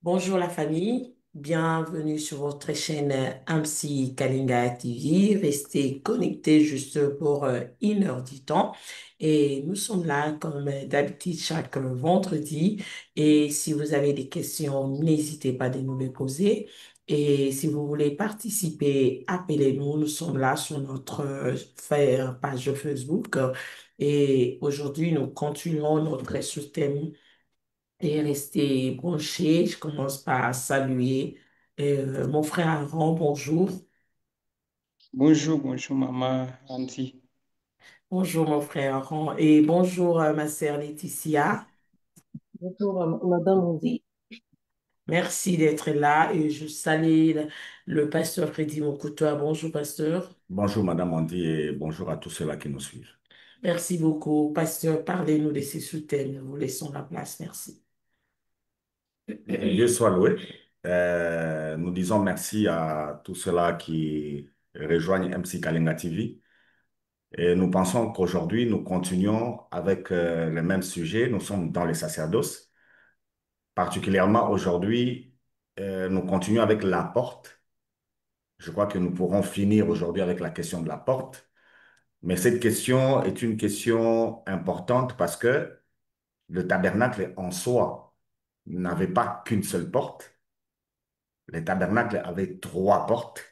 Bonjour la famille, bienvenue sur votre chaîne MC Kalinga TV. Restez connectés juste pour 1 heure du temps. Et nous sommes là comme d'habitude chaque vendredi. Et si vous avez des questions, n'hésitez pas de nous les poser. Et si vous voulez participer, appelez-nous. Nous sommes là sur notre page Facebook. Et aujourd'hui, nous continuons notre sous-thème et rester branché. Je commence par saluer mon frère Aaron. Bonjour. Bonjour, bonjour maman Andy. Bonjour mon frère Aaron et bonjour ma sœur Laetitia. Bonjour, Madame Oudi. Merci d'être là et je salue le pasteur Freddy Mokutoa. Bonjour pasteur. Bonjour Madame Andy et bonjour à tous ceux-là qui nous suivent. Merci beaucoup. Pasteur, parlez-nous de ces sous-thèmes. Nous vous laissons la place. Merci. Dieu soit loué. Nous disons merci à tous ceux-là qui rejoignent MC Kalinga TV. Et nous pensons qu'aujourd'hui, nous continuons avec le même sujet. Nous sommes dans les sacerdoces. Particulièrement aujourd'hui, nous continuons avec la porte. Je crois que nous pourrons finir aujourd'hui avec la question de la porte. Mais cette question est une question importante parce que le tabernacle en soi n'avait pas qu'une seule porte. Le tabernacle avait trois portes.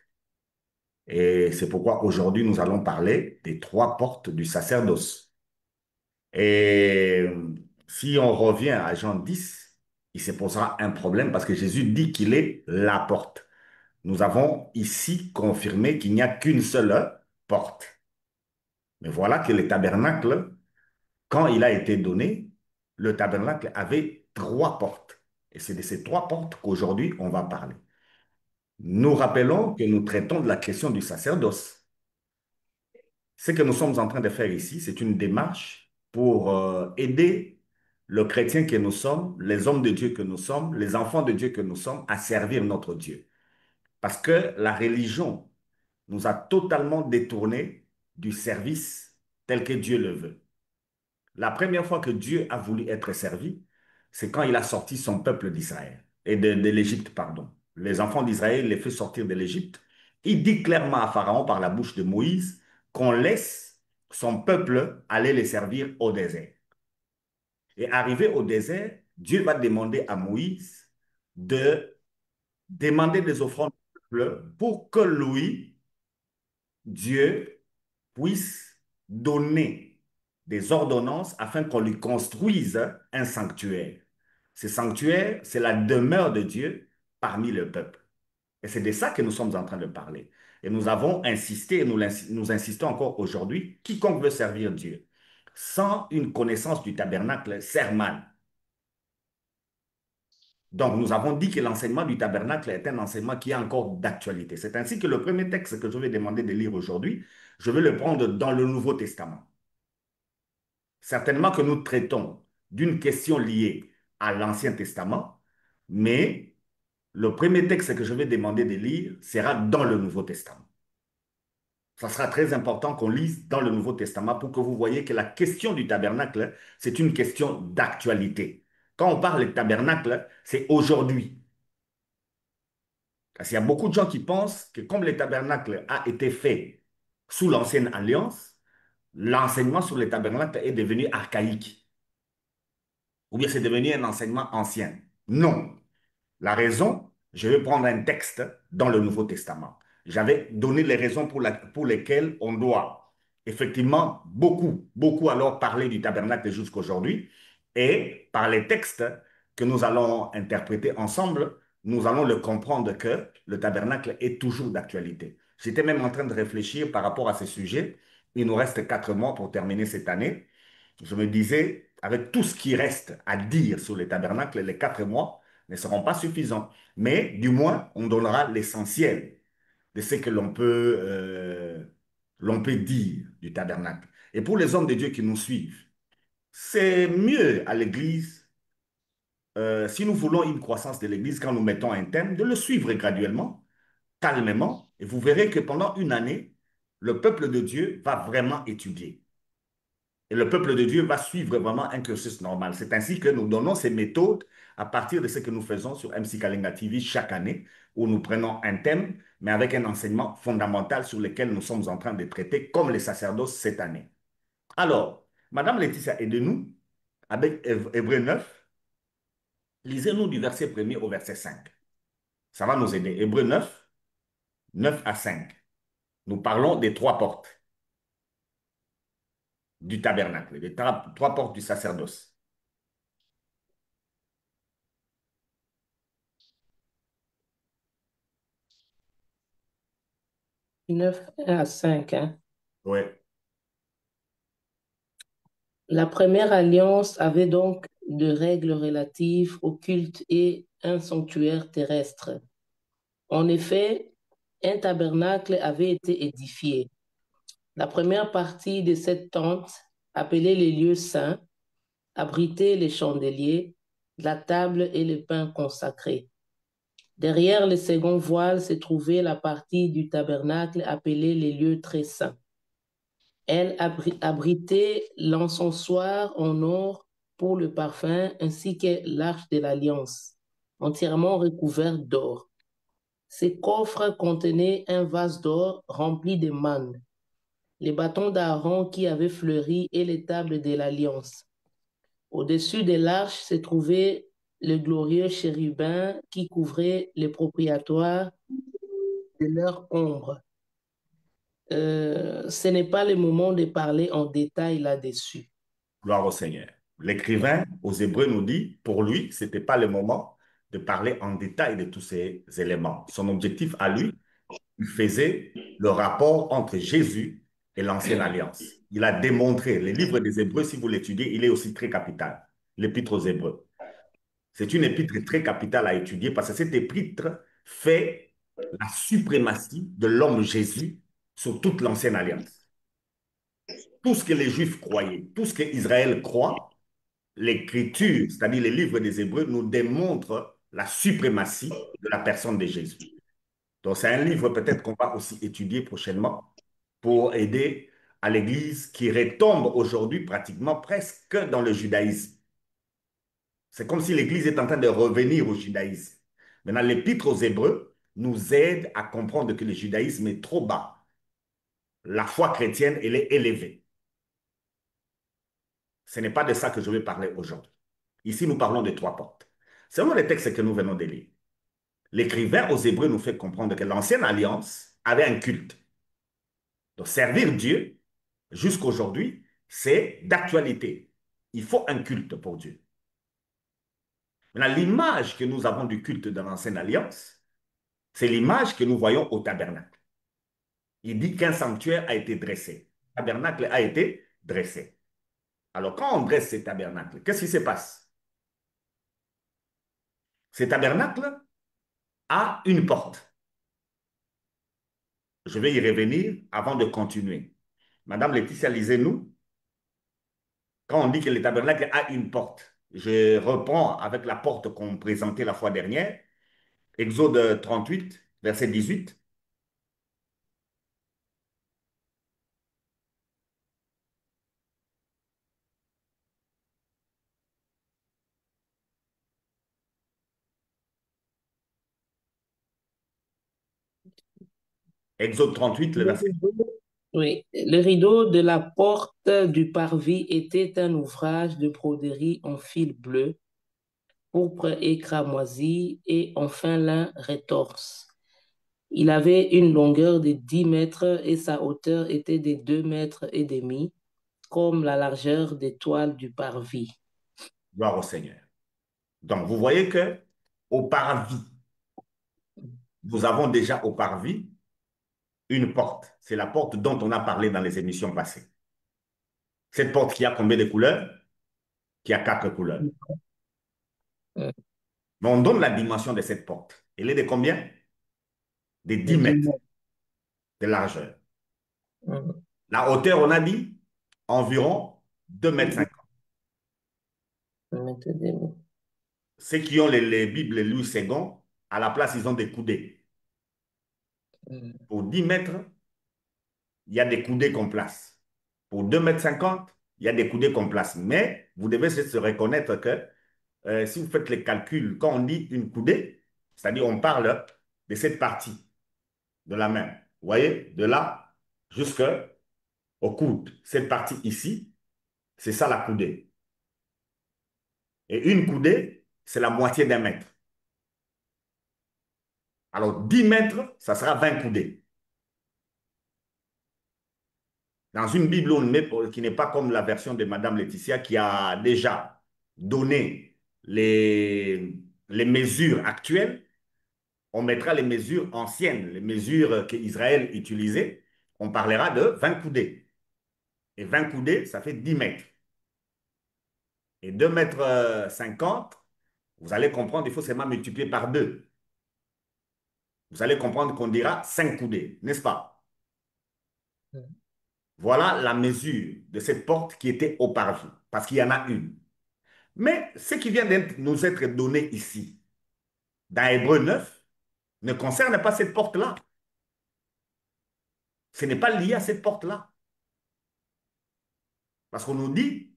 Et c'est pourquoi aujourd'hui, nous allons parler des trois portes du sacerdoce. Et si on revient à Jean 10, il se posera un problème parce que Jésus dit qu'il est la porte. Nous avons ici confirmé qu'il n'y a qu'une seule porte. Mais voilà que le tabernacle, quand il a été donné, le tabernacle avait trois portes. Et c'est de ces trois portes qu'aujourd'hui, on va parler. Nous rappelons que nous traitons de la question du sacerdoce. Ce que nous sommes en train de faire ici, c'est une démarche pour aider le chrétien que nous sommes, les hommes de Dieu que nous sommes, les enfants de Dieu que nous sommes, à servir notre Dieu. Parce que la religion nous a totalement détournés du service tel que Dieu le veut. La première fois que Dieu a voulu être servi, c'est quand il a sorti son peuple d'Israël, et de l'Égypte, pardon. Les enfants d'Israël les fait sortir de l'Égypte. Il dit clairement à Pharaon par la bouche de Moïse qu'on laisse son peuple aller les servir au désert. Et arrivé au désert, Dieu va demander à Moïse de demander des offrandes au peuple pour que lui, Dieu, puisse donner des ordonnances afin qu'on lui construise un sanctuaire. Ce sanctuaire, c'est la demeure de Dieu parmi le peuple. Et c'est de ça que nous sommes en train de parler. Et nous avons insisté, et nous insistons encore aujourd'hui, quiconque veut servir Dieu, sans une connaissance du tabernacle, sert mal. Donc, nous avons dit que l'enseignement du tabernacle est un enseignement qui est encore d'actualité. C'est ainsi que le premier texte que je vais demander de lire aujourd'hui, je vais le prendre dans le Nouveau Testament. Certainement que nous traitons d'une question liée à l'Ancien Testament, mais le premier texte que je vais demander de lire sera dans le Nouveau Testament. Ça sera très important qu'on lise dans le Nouveau Testament pour que vous voyez que la question du tabernacle, c'est une question d'actualité. Quand on parle de tabernacle, c'est aujourd'hui. Parce qu'il y a beaucoup de gens qui pensent que comme le tabernacle a été fait sous l'ancienne alliance, l'enseignement sur le tabernacle est devenu archaïque. Ou bien c'est devenu un enseignement ancien. Non. La raison, je vais prendre un texte dans le Nouveau Testament. J'avais donné les raisons pour lesquelles on doit effectivement beaucoup alors parler du tabernacle jusqu'à aujourd'hui. Et par les textes que nous allons interpréter ensemble, nous allons le comprendre que le tabernacle est toujours d'actualité. J'étais même en train de réfléchir par rapport à ce sujet. Il nous reste 4 mois pour terminer cette année. Je me disais, avec tout ce qui reste à dire sur le tabernacle, les 4 mois ne seront pas suffisants. Mais du moins, on donnera l'essentiel de ce que l'on peut dire du tabernacle. Et pour les hommes de Dieu qui nous suivent, c'est mieux à l'Église, si nous voulons une croissance de l'Église, quand nous mettons un thème, de le suivre graduellement, calmement, et vous verrez que pendant une année, le peuple de Dieu va vraiment étudier. Et le peuple de Dieu va suivre vraiment un cursus normal. C'est ainsi que nous donnons ces méthodes à partir de ce que nous faisons sur MC Kalinga TV chaque année, où nous prenons un thème, mais avec un enseignement fondamental sur lequel nous sommes en train de traiter, comme les sacerdoces cette année. Alors, Madame Laetitia, aidez-nous avec Hébreu 9. Lisez-nous du verset 1er au verset 5. Ça va nous aider. Hébreu 9, 9 à 5. Nous parlons des trois portes du tabernacle, des trois portes du sacerdoce. 9 à 5, hein. Oui, La première alliance avait donc de règles relatives au culte et un sanctuaire terrestre. En effet, un tabernacle avait été édifié. La première partie de cette tente, appelée les lieux saints, abritait les chandeliers, la table et le pain consacré. Derrière le second voile se trouvait la partie du tabernacle appelée les lieux très saints. Elle abritait l'encensoir en or pour le parfum ainsi que l'arche de l'alliance, entièrement recouverte d'or. Ces coffres contenaient un vase d'or rempli de manne, les bâtons d'Aaron qui avaient fleuri et les tables de l'alliance. Au-dessus de l'arche se trouvait le glorieux chérubin qui couvrait les propriétaires de leur ombre. Ce n'est pas le moment de parler en détail là-dessus. gloire au Seigneur. L'écrivain aux Hébreux nous dit, pour lui, ce n'était pas le moment de parler en détail de tous ces éléments. Son objectif à lui, il faisait le rapport entre Jésus et l'Ancienne Alliance. Il a démontré, le livre des Hébreux, si vous l'étudiez, il est aussi très capital, l'Épître aux Hébreux. C'est une épître très capitale à étudier parce que cette épître fait la suprématie de l'homme Jésus sur toute l'Ancienne Alliance. Tout ce que les Juifs croyaient, tout ce que Israël croit, l'Écriture, c'est-à-dire les livres des Hébreux, nous démontrent la suprématie de la personne de Jésus. Donc, c'est un livre peut-être qu'on va aussi étudier prochainement pour aider à l'Église qui retombe aujourd'hui pratiquement presque dans le judaïsme. C'est comme si l'Église est en train de revenir au judaïsme. Maintenant, l'Épître aux Hébreux nous aide à comprendre que le judaïsme est trop bas. La foi chrétienne, elle est élevée. Ce n'est pas de ça que je vais parler aujourd'hui. Ici, nous parlons de trois portes. Selon les textes que nous venons de lire, l'écrivain aux Hébreux nous fait comprendre que l'ancienne alliance avait un culte. Donc, servir Dieu, jusqu'à aujourd'hui, c'est d'actualité. Il faut un culte pour Dieu. Maintenant, l'image que nous avons du culte de l'ancienne alliance, c'est l'image que nous voyons au tabernacle. Il dit qu'un sanctuaire a été dressé. Le tabernacle a été dressé. Alors, quand on dresse ces tabernacles, qu'est-ce qui se passe? Ces tabernacles a une porte. Je vais y revenir avant de continuer. Madame Laetitia, lisez-nous. Quand on dit que le tabernacle a une porte, je reprends avec la porte qu'on présentait la fois dernière. Exode 38, verset 18. Exode 38, le Le verset. rideau, oui, le rideau de la porte du parvis était un ouvrage de broderie en fil bleu, pourpre et cramoisi et en fin lin rétorse. Il avait une longueur de 10 mètres et sa hauteur était de 2 mètres et demi, comme la largeur des toiles du parvis. Gloire au Seigneur. Donc, vous voyez que au parvis, nous avons déjà au parvis une porte. C'est la porte dont on a parlé dans les émissions passées. Cette porte qui a combien de couleurs? Qui a 4 couleurs. Mm. Mais on donne la dimension de cette porte. Elle est de combien? De 10 De 10 mètres mètres. de largeur. Mm. La hauteur, on a dit environ 2,50 m. 1 mètre et demi. Ceux qui ont les Bibles Louis II, à la place, ils ont des coudées. Mm. Pour 10 mètres, il y a des coudées qu'on place. Pour 2,50 m, il y a des coudées qu'on place. Mais vous devez se reconnaître que si vous faites les calculs, quand on dit une coudée, c'est-à-dire on parle de cette partie de la main. Vous voyez, de là jusqu'au coude. Cette partie ici, c'est ça la coudée. Et une coudée, c'est la moitié d'un mètre. Alors 10 mètres, ça sera 20 coudées. Dans une Bible qui n'est pas comme la version de Madame Laetitia qui a déjà donné les mesures actuelles, on mettra les mesures anciennes, les mesures qu'Israël utilisait. On parlera de 20 coudées. Et 20 coudées, ça fait 10 mètres. Et 2 mètres 50, vous allez comprendre, il faut seulement multiplier par 2. Vous allez comprendre qu'on dira 5 coudées, n'est-ce pas? Voilà la mesure de cette porte qui était au parvis, parce qu'il y en a une. Mais ce qui vient de nous être donné ici, dans Hébreu 9, ne concerne pas cette porte-là. Ce n'est pas lié à cette porte-là. Parce qu'on nous dit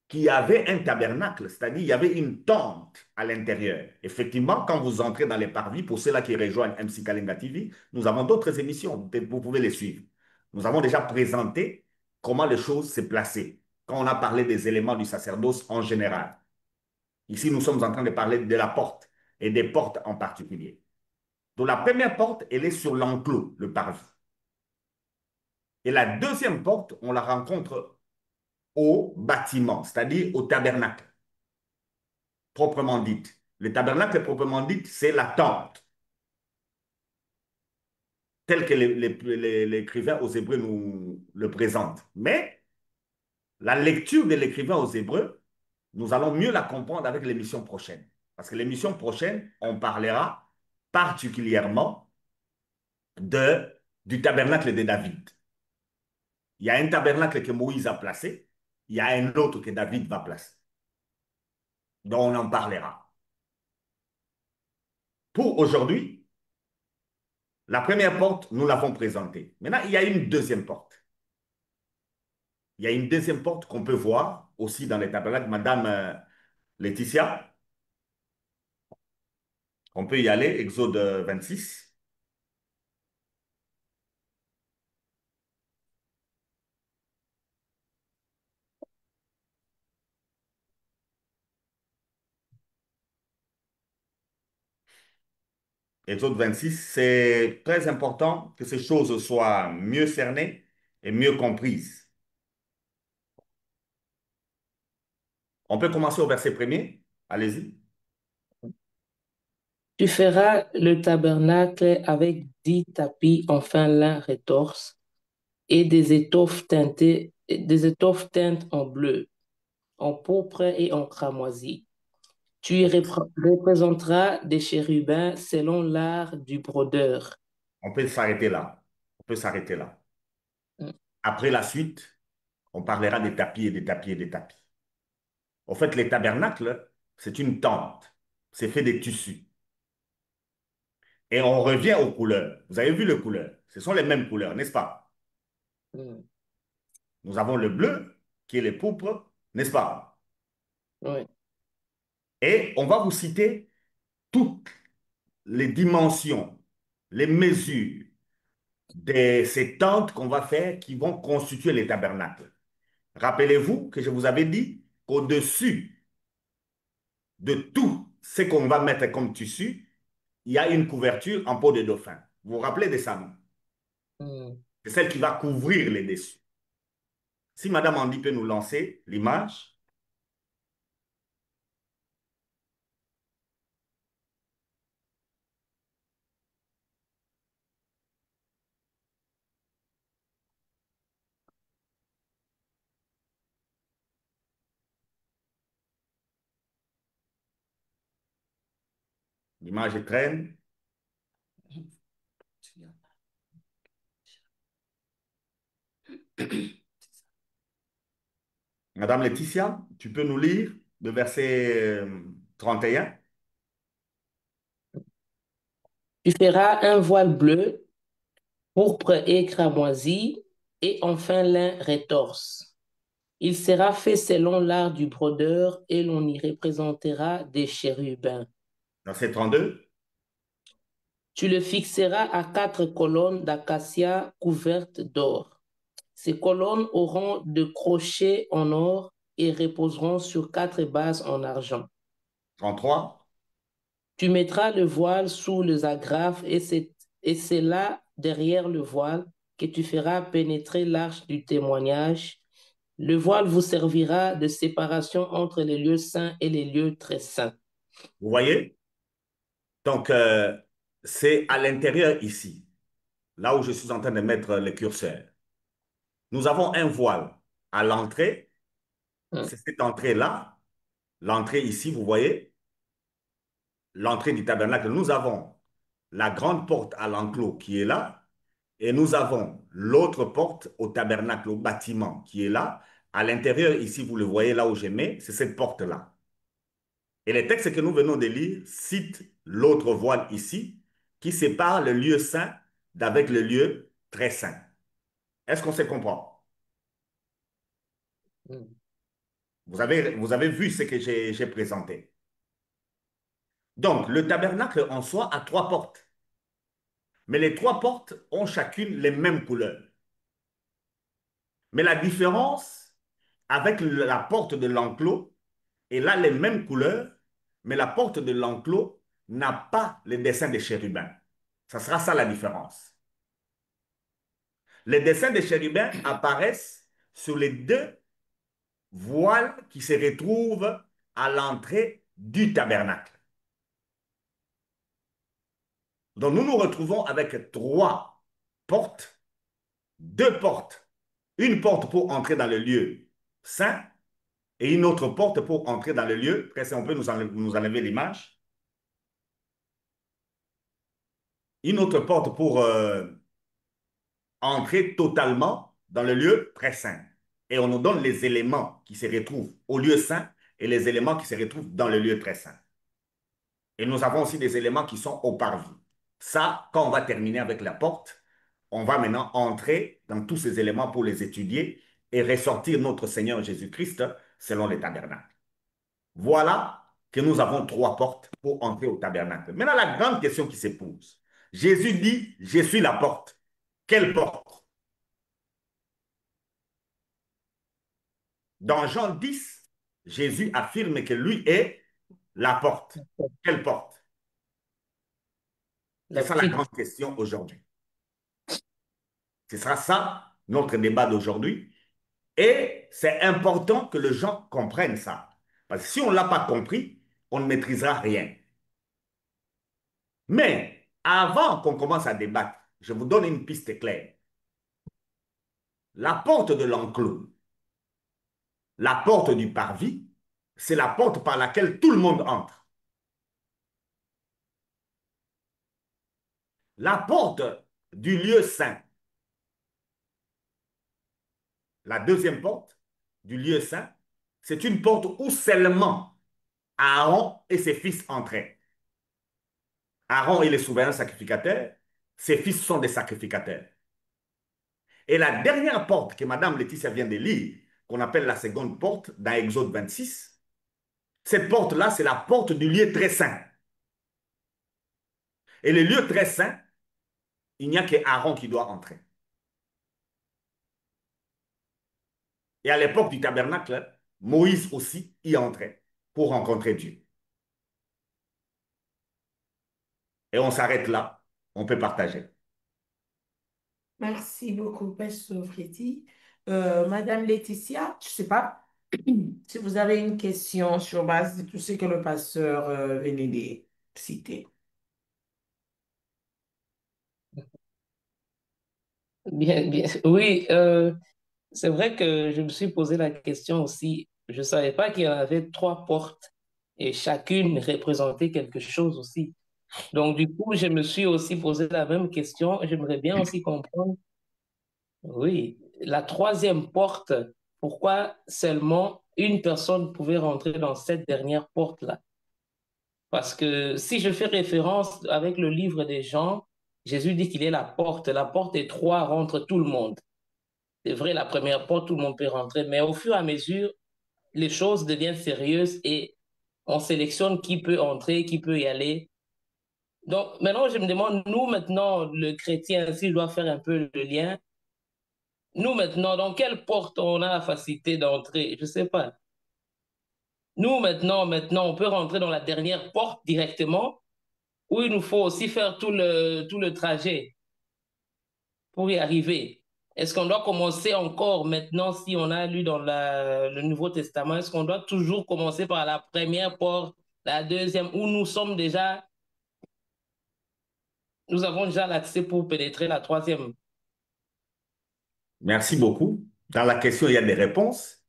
qu'il y avait un tabernacle, c'est-à-dire il y avait une tente à l'intérieur. Effectivement, quand vous entrez dans les parvis, pour ceux-là qui rejoignent MC Kalinga TV, nous avons d'autres émissions, vous pouvez les suivre. Nous avons déjà présenté comment les choses se plaçaient, quand on a parlé des éléments du sacerdoce en général. Ici, nous sommes en train de parler de la porte et des portes en particulier. Donc, la première porte, elle est sur l'enclos, le parvis. Et la deuxième porte, on la rencontre au bâtiment, c'est-à-dire au tabernacle, proprement dit. Le tabernacle, proprement dit, c'est la tente, tel que l'écrivain aux Hébreux nous le présente. Mais la lecture de l'écrivain aux Hébreux, nous allons mieux la comprendre avec l'émission prochaine. Parce que l'émission prochaine, on parlera particulièrement du tabernacle de David. Il y a un tabernacle que Moïse a placé, il y a un autre que David va placer. Donc on en parlera. Pour aujourd'hui, la première porte, nous l'avons présentée. Maintenant, il y a une deuxième porte. Il y a une deuxième porte qu'on peut voir aussi dans les tabernacles. Madame Laetitia, on peut y aller, Exode 26. Exode 26, c'est très important que ces choses soient mieux cernées et mieux comprises. On peut commencer au verset premier. Allez-y. Tu feras le tabernacle avec 10 tapis en fin lin rétorse et des étoffes teintes en bleu, en pourpre et en cramoisi. Tu y représenteras des chérubins selon l'art du brodeur. On peut s'arrêter là. On peut s'arrêter là. Mm. Après la suite, on parlera des tapis et des tapis et des tapis. En fait, les tabernacles, c'est une tente. C'est fait des tissus. Et on revient aux couleurs. Vous avez vu les couleurs? Ce sont les mêmes couleurs, n'est-ce pas? Mm. Nous avons le bleu, qui est les pourpres, n'est-ce pas? Oui. Et on va vous citer toutes les dimensions, les mesures de ces tentes qu'on va faire qui vont constituer les tabernacles. Rappelez-vous que je vous avais dit qu'au-dessus de tout ce qu'on va mettre comme tissu, il y a une couverture en peau de dauphin. Vous vous rappelez de ça, non? Mm. C'est celle qui va couvrir les dessus. Si Madame Andy peut nous lancer l'image. L'image traîne. Madame Laetitia, tu peux nous lire le verset 31? Tu feras un voile bleu, pourpre et cramoisi, et en fin lin rétorse. Il sera fait selon l'art du brodeur et l'on y représentera des chérubins. Verset 32. Tu le fixeras à 4 colonnes d'acacia couvertes d'or. Ces colonnes auront de crochets en or et reposeront sur 4 bases en argent. 33. Tu mettras le voile sous les agrafes et c'est là, derrière le voile, que tu feras pénétrer l'arche du témoignage. Le voile vous servira de séparation entre les lieux saints et les lieux très saints. Vous voyez? Donc, c'est à l'intérieur ici, là où je suis en train de mettre le curseur. Nous avons un voile à l'entrée. C'est cette entrée-là. L'entrée ici, vous voyez? L'entrée du tabernacle. Nous avons la grande porte à l'enclos qui est là. Et nous avons l'autre porte au tabernacle, au bâtiment qui est là. À l'intérieur, ici, vous le voyez là où je mets, c'est cette porte-là. Et les textes que nous venons de lire citent l'autre voile ici, qui sépare le lieu saint d'avec le lieu très saint. Est-ce qu'on se comprend? Vous avez vu ce que j'ai présenté. Donc, le tabernacle en soi a 3 portes. Mais les 3 portes ont chacune les mêmes couleurs. Mais la différence avec la porte de l'enclos, elle a les mêmes couleurs, mais la porte de l'enclos n'a pas le dessin des chérubins. Ça sera ça la différence. Les dessins des chérubins apparaissent sur les 2 voiles qui se retrouvent à l'entrée du tabernacle. Donc nous nous retrouvons avec 3 portes, 2 portes. Une porte pour entrer dans le lieu saint et une autre porte pour entrer dans le lieu. Après, si on peut nous enlever l'image. Une autre porte pour entrer totalement dans le lieu très saint. Et on nous donne les éléments qui se retrouvent au lieu saint et les éléments qui se retrouvent dans le lieu très saint. Et nous avons aussi des éléments qui sont au parvis. Ça, quand on va terminer avec la porte, on va maintenant entrer dans tous ces éléments pour les étudier et ressortir notre Seigneur Jésus-Christ selon les tabernacles. Voilà que nous avons 3 portes pour entrer au tabernacle. Maintenant, la grande question qui se pose. Jésus dit, je suis la porte. Quelle porte? Dans Jean 10, Jésus affirme que lui est la porte. Quelle porte? C'est ça la grande question aujourd'hui. Ce sera ça notre débat d'aujourd'hui. Et c'est important que les gens comprennent ça. Parce que si on ne l'a pas compris, on ne maîtrisera rien. Mais avant qu'on commence à débattre, je vous donne une piste claire. La porte de l'enclos, la porte du parvis, c'est la porte par laquelle tout le monde entre. La porte du lieu saint, la deuxième porte du lieu saint, c'est une porte où seulement Aaron et ses fils entraient. Aaron est le souverain sacrificateur, ses fils sont des sacrificateurs. Et la dernière porte que Mme Laetitia vient de lire, qu'on appelle la seconde porte dans Exode 26, cette porte-là, c'est la porte du lieu très saint. Et le lieu très saint, il n'y a que Aaron qui doit entrer. Et à l'époque du tabernacle, Moïse aussi y entrait pour rencontrer Dieu. Et on s'arrête là, on peut partager. Merci beaucoup, Pasteur Freddy. Madame Laetitia, je ne sais pas si vous avez une question sur base de tout ce que le pasteur venait de citer. Bien, bien. Oui, c'est vrai que je me suis posé la question aussi. Je ne savais pas qu'il y en avait 3 portes et chacune représentait quelque chose aussi. Donc, du coup, je me suis aussi posé la même question. J'aimerais bien aussi comprendre, oui, la troisième porte, pourquoi seulement une personne pouvait rentrer dans cette dernière porte-là? Parce que si je fais référence avec le livre des Jean, Jésus dit qu'il est la porte. La porte étroite rentre tout le monde. C'est vrai, la première porte, tout le monde peut rentrer, mais au fur et à mesure, les choses deviennent sérieuses et on sélectionne qui peut entrer, qui peut y aller. Donc maintenant, je me demande, nous maintenant, le chrétien, s'il doit faire un peu le lien, nous maintenant, dans quelle porte on a la facilité d'entrer? Je ne sais pas. Nous maintenant, on peut rentrer dans la dernière porte directement ou il nous faut aussi faire tout le trajet pour y arriver. Est-ce qu'on doit commencer encore maintenant, si on a lu dans le Nouveau Testament, est-ce qu'on doit toujours commencer par la première porte, la deuxième, où nous avons déjà l'accès pour pénétrer la troisième? Merci beaucoup. Dans la question, il y a des réponses.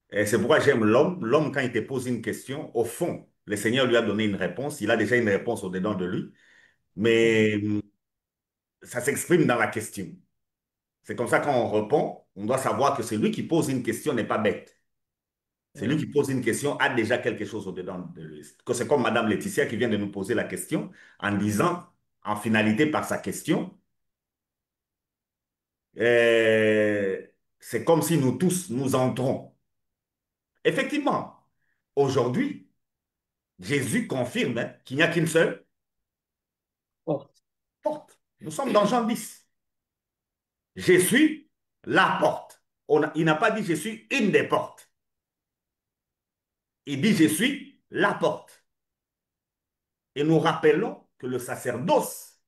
Et c'est pourquoi j'aime l'homme. L'homme, quand il te pose une question, au fond, le Seigneur lui a donné une réponse. Il a déjà une réponse au-dedans de lui. Mais ça s'exprime dans la question. C'est comme ça quand on répond, on doit savoir que celui qui pose une question n'est pas bête. Celui qui pose une question a déjà quelque chose au-dedans de lui. Que c'est comme Madame Laetitia qui vient de nous poser la question en disant, en finalité par sa question, c'est comme si nous tous, nous entrons. Effectivement, aujourd'hui, Jésus confirme hein, qu'il n'y a qu'une seule Oh, porte. Nous sommes dans Jean 10. Je suis la porte. Il n'a pas dit je suis une des portes. Il dit je suis la porte. Et nous rappelons que le sacerdoce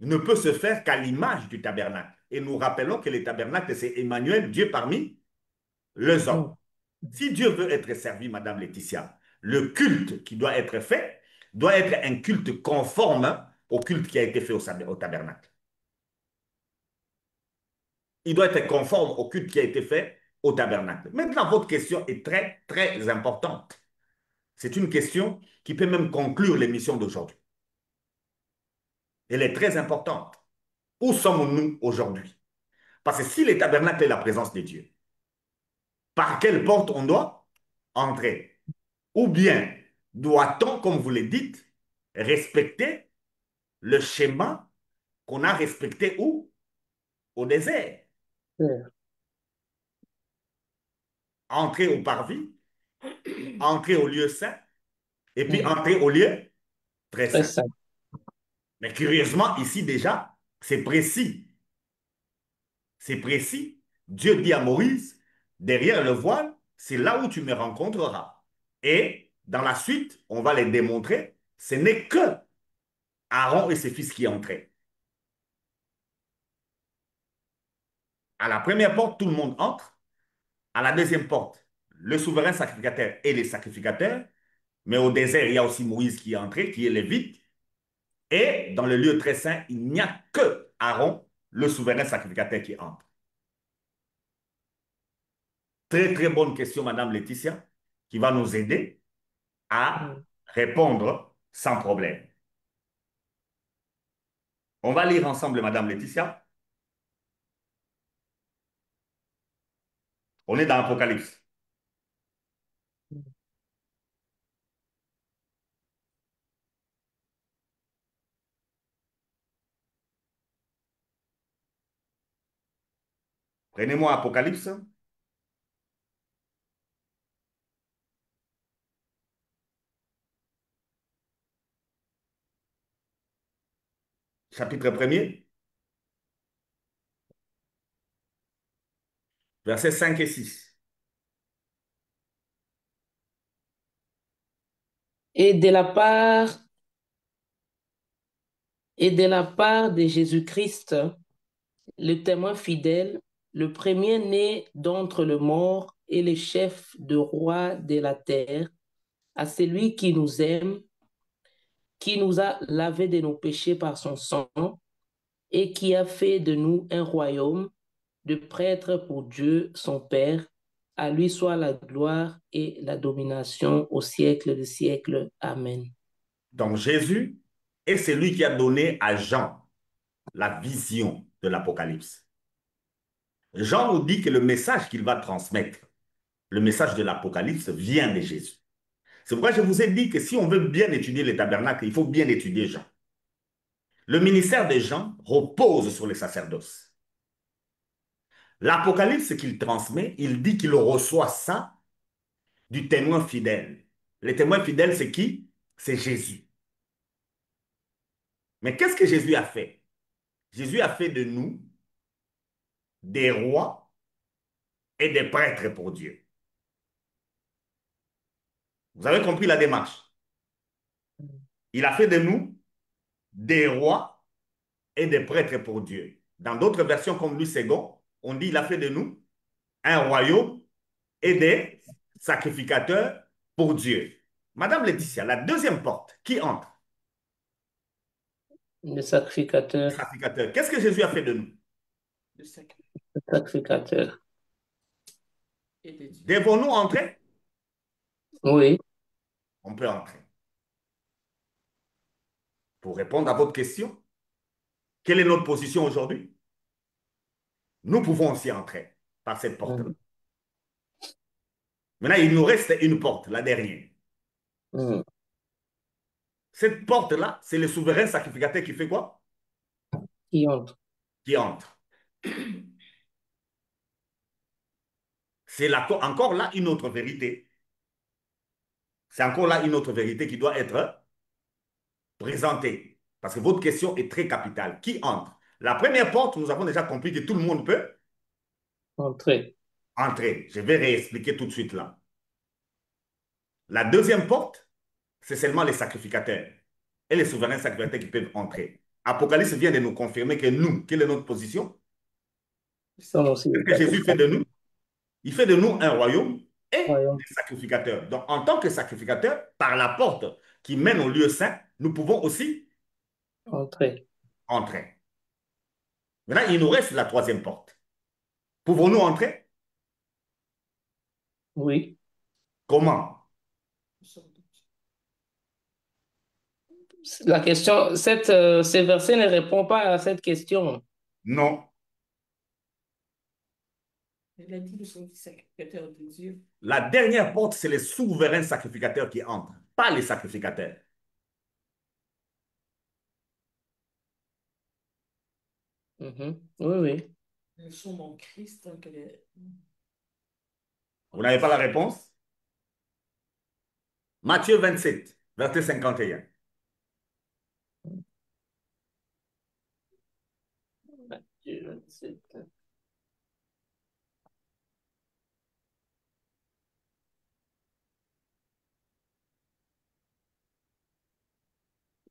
ne peut se faire qu'à l'image du tabernacle. Et nous rappelons que le tabernacle, c'est Emmanuel, Dieu parmi les hommes. oh, Si Dieu veut être servi, Madame Laetitia, le culte qui doit être fait doit être un culte conforme au culte qui a été fait au tabernacle. Il doit être conforme au culte qui a été fait au tabernacle. Maintenant, votre question est très, très importante. C'est une question qui peut même conclure l'émission d'aujourd'hui. Elle est très importante. Où sommes-nous aujourd'hui? Parce que si le tabernacle est la présence de Dieu, par quelle porte on doit entrer? Ou bien doit-on, comme vous le dites, respecter le schéma qu'on a respecté où? Au désert. oh. Entrer au parvis, entrer au lieu saint, et puis entrer au lieu très Très saint. simple. Mais curieusement, ici déjà, c'est précis. C'est précis. Dieu dit à Moïse, derrière le voile, c'est là où tu me rencontreras. Et dans la suite, on va les démontrer, ce n'est que Aaron et ses fils qui entraient. À la première porte, tout le monde entre. À la deuxième porte, le souverain sacrificateur et les sacrificateurs. Mais au désert, il y a aussi Moïse qui est entré, qui est lévite. Et dans le lieu très saint, il n'y a que Aaron, le souverain sacrificateur, qui entre. Très, très bonne question, Madame Laetitia, qui va nous aider à répondre sans problème. On va lire ensemble, Madame Laetitia. On est dans l'Apocalypse. Prenez-moi Apocalypse, chapitre 1er, versets 5 et 6. Et de la part, et de la part de Jésus-Christ, le témoin fidèle, le premier-né d'entre les morts et le chef de roi de la terre, à celui qui nous aime, qui nous a lavé de nos péchés par son sang et qui a fait de nous un royaume de prêtres pour Dieu, son Père. À lui soit la gloire et la domination au siècle des siècles. Amen. Donc Jésus est celui qui a donné à Jean la vision de l'Apocalypse. Jean nous dit que le message qu'il va transmettre, le message de l'Apocalypse, vient de Jésus. C'est pourquoi je vous ai dit que si on veut bien étudier les tabernacles, il faut bien étudier Jean. Le ministère de Jean repose sur les sacerdoces. L'Apocalypse qu'il transmet, il dit qu'il reçoit ça du témoin fidèle. Le témoin fidèle, c'est qui? C'est Jésus. Mais qu'est-ce que Jésus a fait? Jésus a fait de nous des rois et des prêtres pour Dieu. Vous avez compris la démarche? Il a fait de nous des rois et des prêtres pour Dieu. Dans d'autres versions comme Louis II, on dit il a fait de nous un royaume et des sacrificateurs pour Dieu. Madame Laetitia, la deuxième porte, qui entre? Le sacrificateur. Sacrificateur. Qu'est-ce que Jésus a fait de nous? Le sacrifice Le sacrificateur. de Dieu. Devons-nous entrer? Oui. On peut entrer. Pour répondre à votre question, quelle est notre position aujourd'hui? Nous pouvons aussi entrer par cette porte-là. Mhm. Maintenant, il nous reste une porte, la dernière. Mhm. Cette porte-là, c'est le souverain sacrificateur qui fait quoi? Qui entre. Qui entre. C'est encore là une autre vérité. C'est encore là une autre vérité qui doit être présentée. Parce que votre question est très capitale. Qui entre? La première porte, nous avons déjà compris que tout le monde peut Entrer. entrer. Je vais réexpliquer tout de suite là. La deuxième porte, c'est seulement les sacrificateurs et les souverains sacrificateurs qui peuvent entrer. Apocalypse vient de nous confirmer que nous, quelle est notre position? Ils sont aussi Qu'est-ce les que Jésus fait de nous? Il fait de nous un royaume et royaumes. des sacrificateurs. Donc, en tant que sacrificateurs, par la porte qui mène au lieu saint, nous pouvons aussi Entrer. entrer. Maintenant, il nous reste la troisième porte. Pouvons-nous entrer? Oui. Comment? La question, ces versets ne répondent pas à cette question. Non. Il a dit nous sommes des sacrificateurs de Dieu. La dernière porte, c'est les souverains sacrificateurs qui entrent, pas les sacrificateurs. Mhm. Oui, oui. Nous sommes en Christ. Donc Vous n'avez pas la réponse? Matthieu 27, verset 51. Matthieu 27.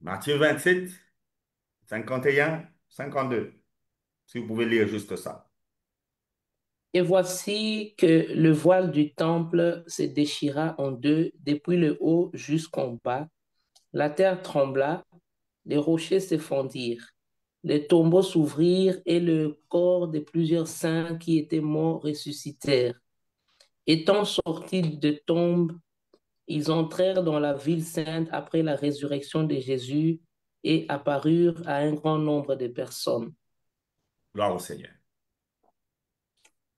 Matthieu 27, 51, 52. Si vous pouvez lire juste ça. Et voici que le voile du temple se déchira en deux, depuis le haut jusqu'en bas. La terre trembla, les rochers se fondirent, les tombeaux s'ouvrirent et le corps de plusieurs saints qui étaient morts ressuscitèrent. Étant sortis de tombe, ils entrèrent dans la ville sainte après la résurrection de Jésus et apparurent à un grand nombre de personnes. Gloire au Seigneur.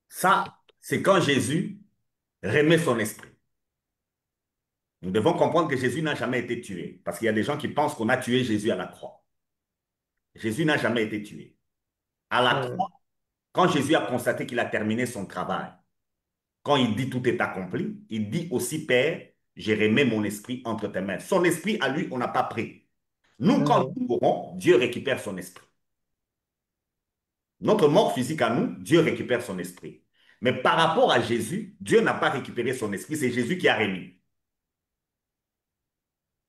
Ça, c'est quand Jésus remet son esprit. Nous devons comprendre que Jésus n'a jamais été tué. Parce qu'il y a des gens qui pensent qu'on a tué Jésus à la croix. Jésus n'a jamais été tué. À la Mm. croix, quand Jésus a constaté qu'il a terminé son travail, quand il dit tout est accompli, il dit aussi, Père, j'ai remis mon esprit entre tes mains. Son esprit à lui, on n'a pas pris. Nous, quand Mm. nous mourons, Dieu récupère son esprit. Notre mort physique à nous, Dieu récupère son esprit. Mais par rapport à Jésus, Dieu n'a pas récupéré son esprit, c'est Jésus qui a remis.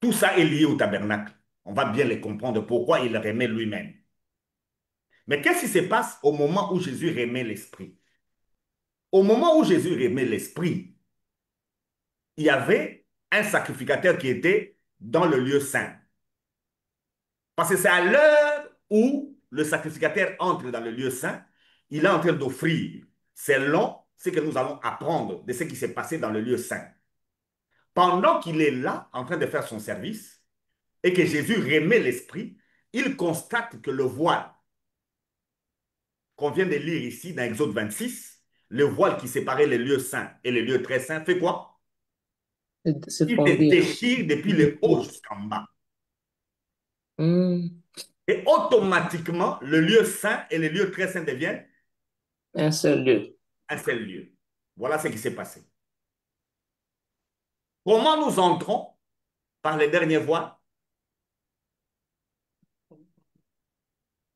Tout ça est lié au tabernacle. On va bien les comprendre pourquoi il remet lui-même. Mais qu'est-ce qui se passe au moment où Jésus remet l'esprit? Au moment où Jésus remet l'esprit, il y avait un sacrificateur qui était dans le lieu saint. Parce que c'est à l'heure où le sacrificateur entre dans le lieu saint, il est en train d'offrir selon ce que nous allons apprendre de ce qui s'est passé dans le lieu saint. Pendant qu'il est là, en train de faire son service, et que Jésus remet l'esprit, il constate que le voile qu'on vient de lire ici dans Exode 26, le voile qui séparait les lieux saints et les lieux très saints, fait quoi? Se Il se fondir. déchire depuis le haut jusqu'en bas. Mm. Et automatiquement, le lieu saint et les lieux très saints deviennent Un seul lieu. Un seul lieu. Voilà ce qui s'est passé. Comment nous entrons? Par les derniers voiles?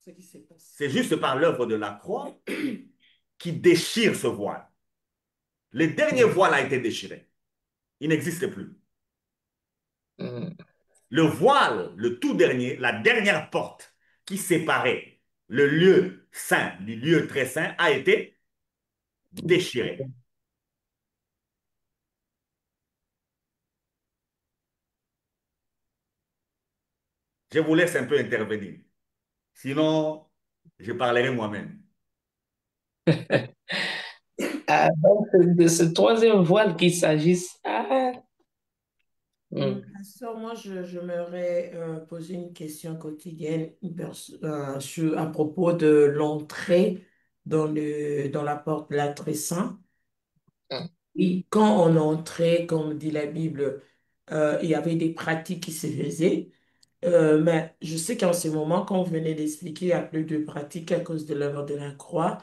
Ce qui s'est passé. C'est juste par l'œuvre de la croix qui déchire ce voile. Le dernier voile a été déchiré. Il n'existe plus. Mm. Le voile, le tout dernier, la dernière porte qui séparait le lieu saint du lieu très saint a été déchiré. Je vous laisse un peu intervenir. Sinon, je parlerai moi-même. Ah, donc, c'est de ce troisième voile qu'il s'agisse. Ah. Mm. Pasteur, moi, je m'aurais posé une question quotidienne à propos de l'entrée dans la porte de l'âtre saint. Mm. Et quand on entrait, comme dit la Bible, il y avait des pratiques qui se faisaient. Mais je sais qu'en ce moment, quand on venait d'expliquer, il n'y a plus de pratiques à cause de l'œuvre de la croix.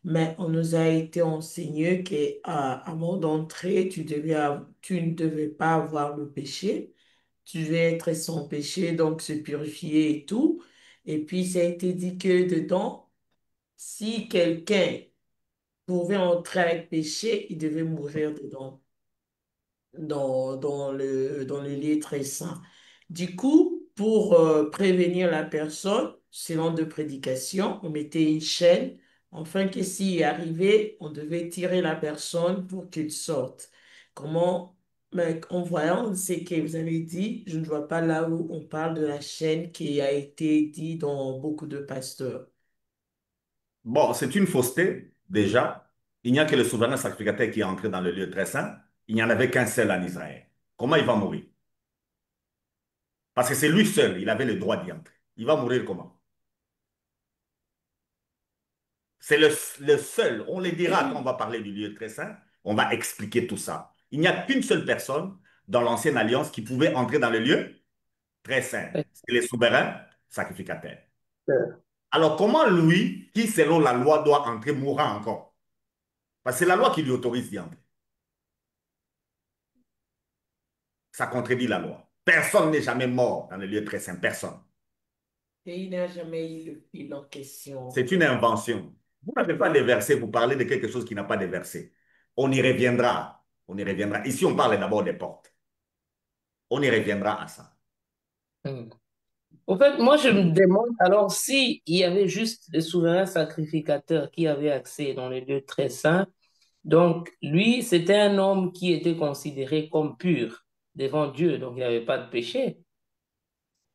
Mais on nous a été enseigné qu'avant d'entrer, tu ne devais pas avoir le péché. Tu devais être sans péché, donc se purifier et tout. Et puis, ça a été dit que dedans, si quelqu'un pouvait entrer avec péché, il devait mourir dedans dans le lieu très saint. Du coup, pour prévenir la personne, selon de prédications, on mettait une chaîne, afin que s'il arrivait, on devait tirer la personne pour qu'il sorte. Comment, mais en voyant ce que vous avez dit, je ne vois pas là où on parle de la chaîne qui a été dit dans beaucoup de pasteurs. Bon, c'est une fausseté, déjà. Il n'y a que le souverain sacrificateur qui est entré dans le lieu très saint. Il n'y en avait qu'un seul en Israël. Comment il va mourir? Parce que c'est lui seul, il avait le droit d'y entrer. Il va mourir comment? C'est le seul. On le dira quand on va parler du lieu très saint. On va expliquer tout ça. Il n'y a qu'une seule personne dans l'ancienne alliance qui pouvait entrer dans le lieu très saint. C'est le souverain sacrificateur. Alors comment lui, qui selon la loi doit entrer, mourra encore? Parce que c'est la loi qui lui autorise d'y entrer. Ça contredit la loi. Personne n'est jamais mort dans le lieu très saint. Personne. Et il n'a jamais eu le fil en question. C'est une invention. Vous n'avez pas les versets, vous parlez de quelque chose qui n'a pas de versets. On y reviendra. On y reviendra. Ici, on parle d'abord des portes. On y reviendra à ça. Mm. Au fait, moi, je me demande, alors, s'il y avait juste le souverain sacrificateur qui avait accès dans les lieux très saints, donc lui, c'était un homme qui était considéré comme pur devant Dieu, donc il n'avait pas de péché,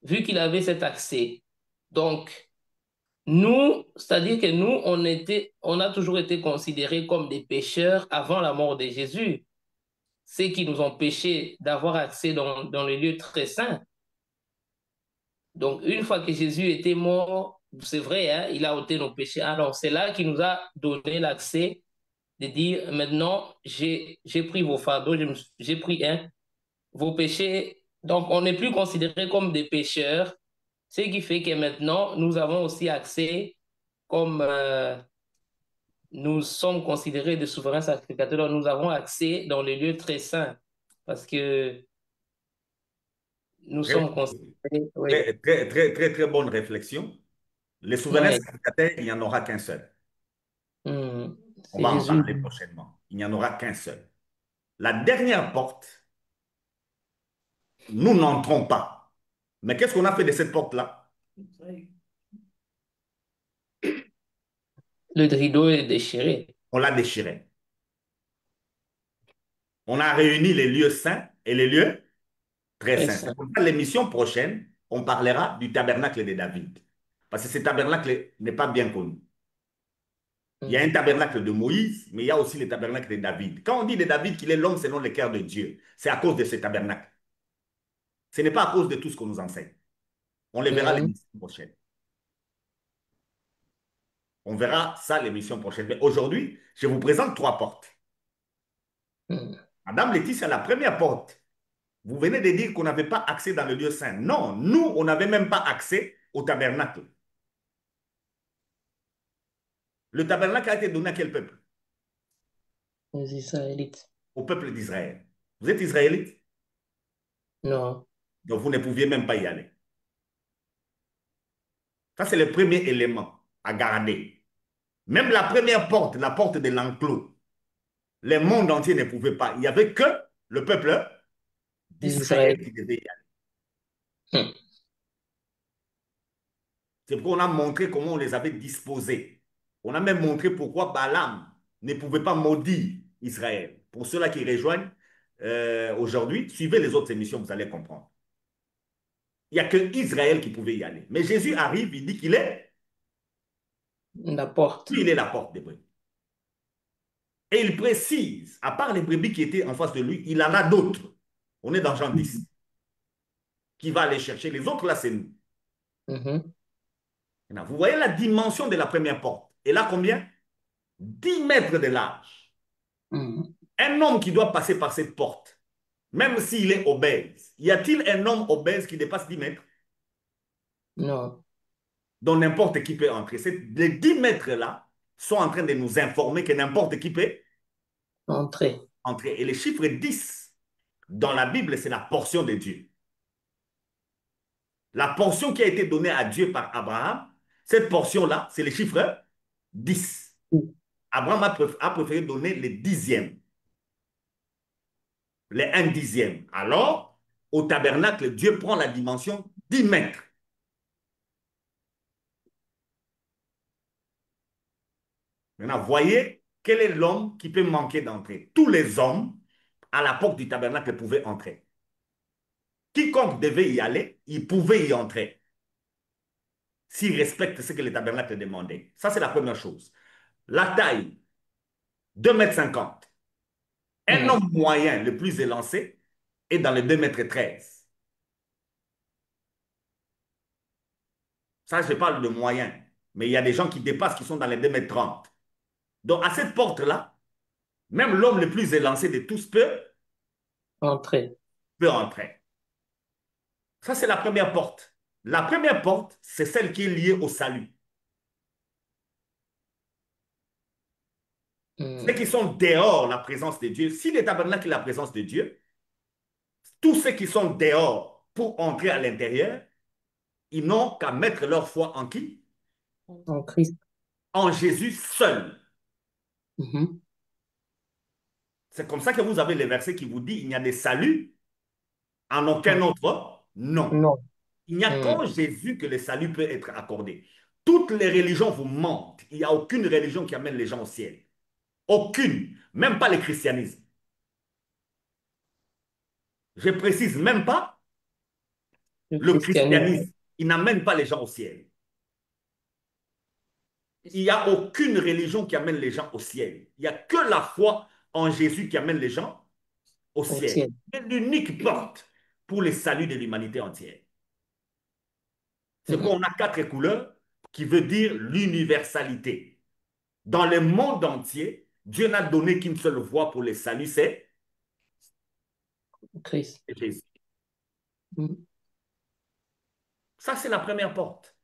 vu qu'il avait cet accès. Donc, nous, c'est-à-dire que nous, on a toujours été considérés comme des pécheurs avant la mort de Jésus, ce qui nous empêchait d'avoir accès dans les lieux très saints. Donc, une fois que Jésus était mort, c'est vrai, hein, il a ôté nos péchés. Alors, c'est là qu'il nous a donné l'accès de dire, maintenant, j'ai pris vos fardeaux, j'ai pris vos péchés. Donc, on n'est plus considérés comme des pécheurs, ce qui fait que maintenant, nous avons aussi accès, comme nous sommes considérés des souverains sacrificateurs, donc nous avons accès dans les lieux très saints, parce que nous Très, sommes considérés, oui, très bonne réflexion. Les souverains ouais. sacrificateurs, il n'y en aura qu'un seul. On C'est va en Jésus. parler prochainement. Il n'y en aura qu'un seul. La dernière porte, nous n'entrons pas. Mais qu'est-ce qu'on a fait de cette porte-là? Le rideau est déchiré. On l'a déchirée. On a réuni les lieux saints et les lieux très Très saints. C'est saint. pour ça l'émission prochaine, on parlera du tabernacle de David. Parce que ce tabernacle n'est pas bien connu. Il y a un tabernacle de Moïse, mais il y a aussi le tabernacle de David. Quand on dit de David qu'il est l'homme selon le cœur de Dieu, c'est à cause de ce tabernacle. Ce n'est pas à cause de tout ce qu'on nous enseigne. On le verra Mhm. l'émission prochaine. On verra ça l'émission prochaine. Mais aujourd'hui, je vous présente trois portes. Mhm. Madame Laetitia, la première porte, vous venez de dire qu'on n'avait pas accès dans le lieu saint. Non, nous, on n'avait même pas accès au tabernacle. Le tabernacle a été donné à quel peuple? Les Israélites. Au peuple d'Israël. Vous êtes israélite, Non. donc vous ne pouviez même pas y aller. Ça, c'est le premier élément à garder. Même la première porte, la porte de l'enclos, le monde entier ne pouvait pas. Il n'y avait que le peuple Les d'Israël Israélites. qui devait y aller. Hum. C'est pourquoi on a montré comment on les avait disposés. On a même montré pourquoi Balaam ne pouvait pas maudire Israël. Pour ceux-là qui rejoignent aujourd'hui, suivez les autres émissions, vous allez comprendre. Il n'y a que Israël qui pouvait y aller. Mais Jésus arrive, il dit qu'il est, La porte. il est la porte des brebis. Et il précise, à part les brebis qui étaient en face de lui, il en a d'autres. On est dans Jean 10, qui va aller chercher. Les autres, là, c'est nous. Mhm. Vous voyez la dimension de la première porte. Et là, combien? 10 mètres de large. Mhm. Un homme qui doit passer par cette porte, même s'il est obèse, y a-t-il un homme obèse qui dépasse 10 mètres? Non. Dont n'importe qui peut entrer. Les 10 mètres-là sont en train de nous informer que n'importe qui peut Entrer. entrer. Et le chiffre 10 dans la Bible, c'est la portion de Dieu. La portion qui a été donnée à Dieu par Abraham, cette portion-là, c'est le chiffre 10. Abraham a préféré donner le dixième, le 1/10. Alors, au tabernacle, Dieu prend la dimension 10 mètres. Maintenant, voyez quel est l'homme qui peut manquer d'entrer. Tous les hommes à la porte du tabernacle pouvaient entrer. Quiconque devait y aller, il pouvait y entrer s'il respecte ce que le tabernacle demandait. Ça, c'est la première chose. La taille, 2,50 m. Un Mhm. homme moyen, le plus élancé, est dans les 2,13 m. Ça, je parle de moyen. Mais il y a des gens qui dépassent, qui sont dans les 2,30 m. Donc, à cette porte-là, même l'homme le plus élancé de tous Entrer. peut entrer. Ça, c'est la première porte. La première porte, c'est celle qui est liée au salut. Ceux qui Mhm. sont dehors la présence de Dieu, si le tabernacle est la présence de Dieu, tous ceux qui sont dehors pour entrer à l'intérieur, ils n'ont qu'à mettre leur foi en qui? En Christ. En Jésus seul. Mhm. C'est comme ça que vous avez le verset qui vous dit il n'y a de salut en aucun autre. Non. Non. Il n'y a qu'en Mhm. Jésus que le salut peut être accordé. Toutes les religions vous mentent. Il n'y a aucune religion qui amène les gens au ciel. Aucune. Même pas le christianisme. Je précise même pas Le le christianisme. christianisme. Il n'amène pas les gens au ciel. Il n'y a aucune religion qui amène les gens au ciel. Il n'y a que la foi en Jésus qui amène les gens au Au ciel. ciel. C'est l'unique porte pour le salut de l'humanité entière. C'est Mhm. qu'on a 4 couleurs qui veut dire l'universalité. Dans le monde entier, Dieu n'a donné qu'une seule voie pour le salut, c'est Christ. Jésus. Mhm. Ça, c'est la première porte.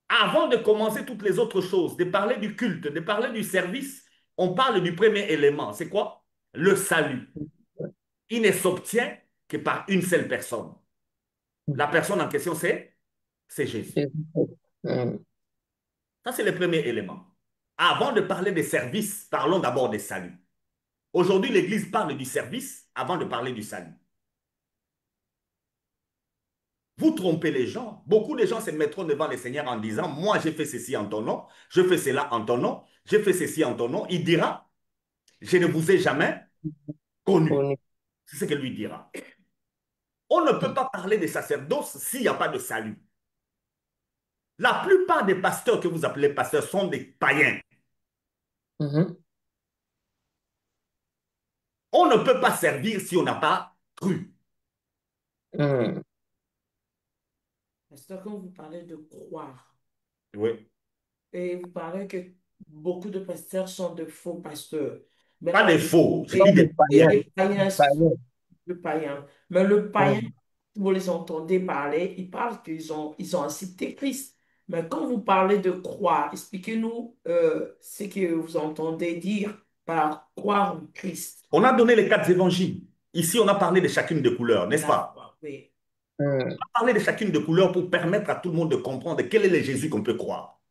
Avant de commencer toutes les autres choses, de parler du culte, de parler du service, on parle du premier élément. C'est quoi? Le salut. Il ne s'obtient que par une seule personne. La personne en question, c'est Jésus. Mhm. Ça, c'est le premier élément. Avant de parler des services, parlons d'abord des saluts. Aujourd'hui, l'Église parle du service avant de parler du salut. Vous trompez les gens. Beaucoup de gens se mettront devant le Seigneur en disant, moi, j'ai fait ceci en ton nom, je fais cela en ton nom, j'ai fait ceci en ton nom. Il dira, je ne vous ai jamais connu. Connu. C'est ce qu'il lui dira. On ne peut pas parler de sacerdoce s'il n'y a pas de salut. La plupart des pasteurs que vous appelez pasteurs sont des païens. Mhm. On ne peut pas servir si on n'a pas cru. Mhm. Pasteur, quand vous parlez de croire, Oui. et vous parlez que beaucoup de pasteurs sont de faux pasteurs. Mais Pas des faux, j'ai Comme dit des des païens. païens. les païens, Païens. le païen. Mais le païen, Mhm. vous les entendez parler, ils parlent qu'ils ont accepté Christ. Mais quand vous parlez de croire, expliquez-nous ce que vous entendez dire par croire en Christ. On a donné les quatre évangiles. Ici, on a parlé de chacune des couleurs, n'est-ce pas? D'accord, oui. Hmm. On a parlé de chacune des couleurs pour permettre à tout le monde de comprendre quel est le Jésus qu'on peut croire.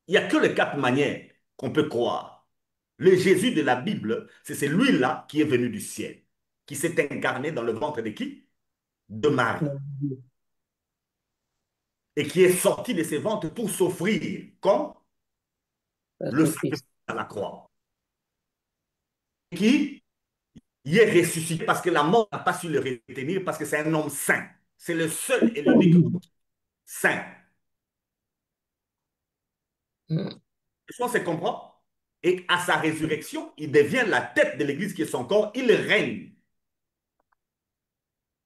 Il n'y a que les quatre manières qu'on peut croire. Le Jésus de la Bible, c'est celui-là qui est venu du ciel, qui s'est incarné dans le ventre de qui? De Marie. Et qui est sorti de ses ventres pour s'offrir comme le Sacrifice. sacrifice à la croix. Qui y est ressuscité parce que la mort n'a pas su le retenir, parce que c'est un homme saint. C'est le seul et l'unique saint. Hmm. Est-ce qu'on se comprend? Et à sa résurrection, il devient la tête de l'Église qui est son corps. Il règne.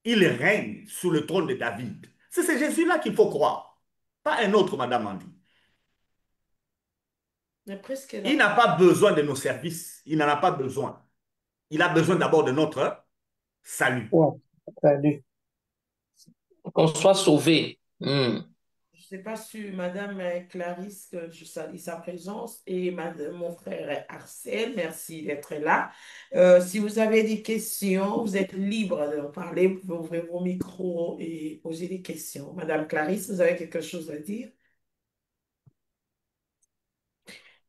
Il règne sous le trône de David. C'est ce Jésus-là qu'il faut croire. Pas un autre, Madame Andy. Mais presque Il là. n'a pas besoin de nos services. Il n'en a pas besoin. Il a besoin d'abord de notre salut. Ouais, salut. Qu'on soit sauvé. Hmm. Je ne sais pas si Madame Clarisse, que je salue sa présence, et mon frère Arcel, merci d'être là. Si vous avez des questions, vous êtes libre de parler, vous pouvez ouvrir vos micros et poser des questions. Madame Clarisse, vous avez quelque chose à dire?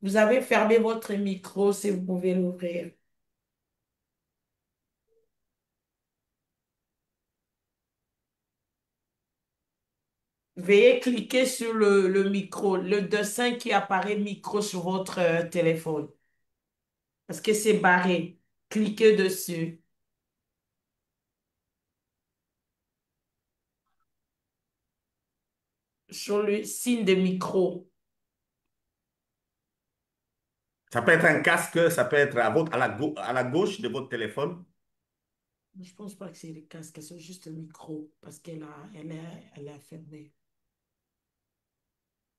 Vous avez fermé votre micro si vous pouvez l'ouvrir. Veuillez cliquer sur le micro, le dessin qui apparaît micro sur votre téléphone, parce que c'est barré. Cliquez dessus, sur le signe de micro. Ça peut être un casque, ça peut être à la gauche de votre téléphone. Je pense pas que c'est le casque, c'est juste le micro, parce elle est fermée.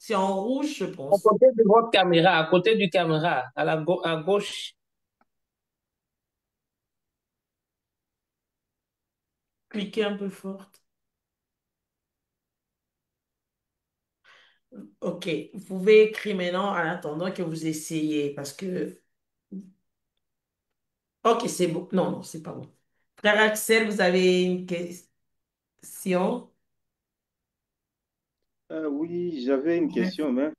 C'est en rouge, je À pense. côté de votre caméra, à côté du caméra, à gauche. Cliquez un peu fort. OK, vous pouvez écrire maintenant en attendant que vous essayez, parce que... OK, c'est bon. Non, non, c'est pas bon. Frère Axel, vous avez une question? Oui, j'avais une Ouais. question, mais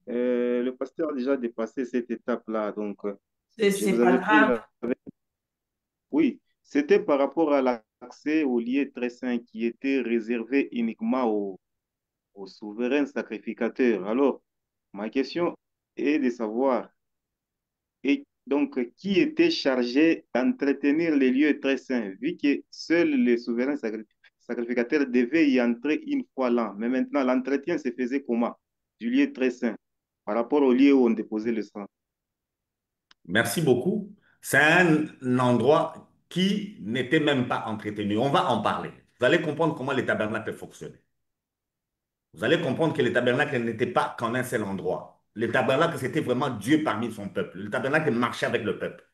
le pasteur a déjà dépassé cette étape-là. Donc, je C'est vous pas avais pris grave. là. Oui, c'était par rapport à l'accès au lieu très saint qui était réservé uniquement aux souverains sacrificateurs. Alors, ma question est de savoir, et donc, qui était chargé d'entretenir les lieux très saints, vu que seuls les souverains sacrificateurs devaient y entrer une fois l'an. Mais maintenant, l'entretien se faisait comment? Du lieu très saint, par rapport au lieu où on déposait le sang. Merci beaucoup. C'est un endroit qui n'était même pas entretenu. On va en parler. Vous allez comprendre comment les tabernacles fonctionnaient. Vous allez comprendre que le tabernacle n'était pas qu'en un seul endroit. Le tabernacle, c'était vraiment Dieu parmi son peuple. Le tabernacle marchait avec le peuple.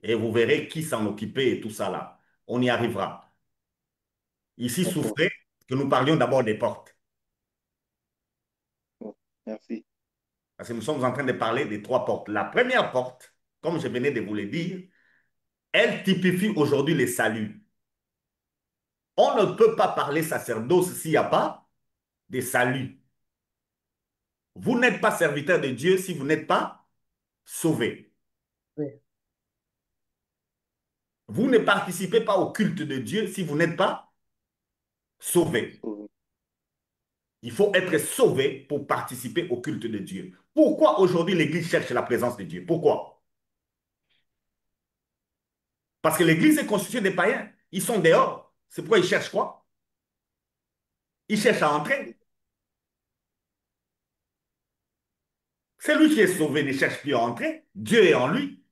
Et vous verrez qui s'en occupait et tout ça là. On y arrivera. Ici, D'accord. souffrez que nous parlions d'abord des portes. Bon, merci. Parce que nous sommes en train de parler des trois portes. La première porte, comme je venais de vous le dire, elle typifie aujourd'hui le salut. On ne peut pas parler sacerdoce s'il n'y a pas de salut. Vous n'êtes pas serviteur de Dieu si vous n'êtes pas sauvé. Oui. Vous ne participez pas au culte de Dieu si vous n'êtes pas sauvé. Sauvé. Il faut être sauvé pour participer au culte de Dieu. Pourquoi aujourd'hui l'Église cherche la présence de Dieu? Pourquoi? Parce que l'Église est constituée des païens. Ils sont dehors. C'est pourquoi ils cherchent quoi? Ils cherchent à entrer. Celui qui est sauvé ne cherche plus à entrer. Dieu est en lui.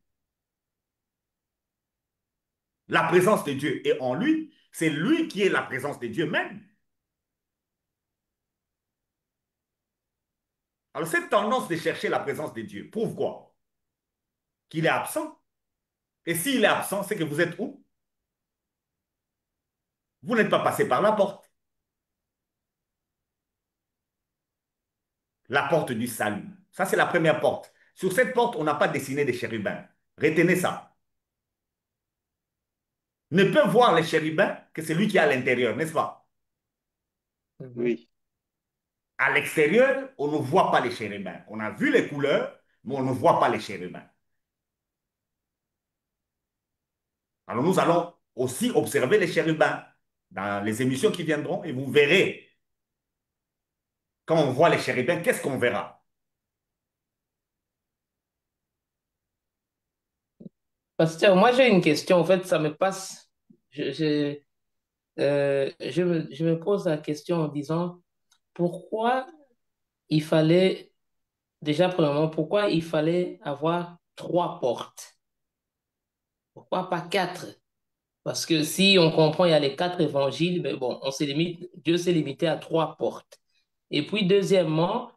La présence de Dieu est en lui. C'est lui qui est la présence de Dieu même. Alors cette tendance de chercher la présence de Dieu prouve quoi? Qu'il est absent. Et s'il est absent, c'est que vous êtes où? Vous n'êtes pas passé par la porte. La porte du salut. Ça, c'est la première porte. Sur cette porte, on n'a pas dessiné des chérubins. Retenez ça. Ne peut voir les chérubins que celui qui est à l'intérieur, n'est-ce pas? Mhm. Oui, À l'extérieur, on ne voit pas les chérubins. On a vu les couleurs, mais on ne voit pas les chérubins. Alors nous allons aussi observer les chérubins dans les émissions qui viendront et vous verrez, quand on voit les chérubins, qu'est-ce qu'on verra? Pasteur, moi j'ai une question. En fait, ça me passe. Je me pose la question en disant pourquoi il fallait, déjà premièrement, pourquoi il fallait avoir trois portes? Pourquoi pas quatre? Parce que si on comprend, il y a les quatre évangiles, mais bon, Dieu s'est limité à trois portes. Et puis, deuxièmement,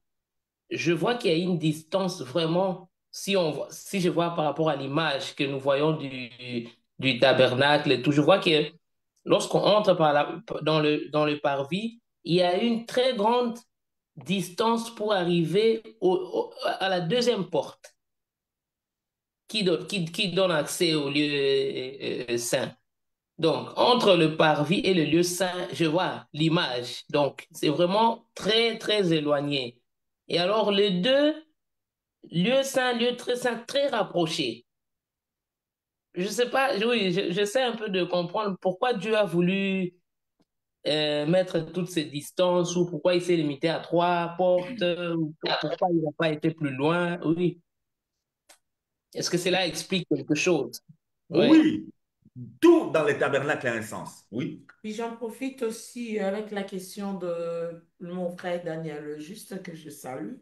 je vois qu'il y a une distance vraiment, si je vois par rapport à l'image que nous voyons du tabernacle et tout, je vois que lorsqu'on entre dans le parvis, il y a une très grande distance pour arriver à la deuxième porte qui donne accès au lieu saint. Donc, entre le parvis et le lieu saint, je vois l'image. Donc, c'est vraiment très, très éloigné. Et alors, les deux, lieu saint, lieu très saint, très rapprochés. Je sais pas, oui, j'essaie un peu de comprendre pourquoi Dieu a voulu mettre toutes ces distances ou pourquoi il s'est limité à trois portes, ou pourquoi il n'a pas été plus loin. Oui. Est-ce que cela explique quelque chose? Oui. Oui, tout dans les tabernacles a un sens. Oui. Puis j'en profite aussi avec la question de mon frère Daniel, le juste que je salue.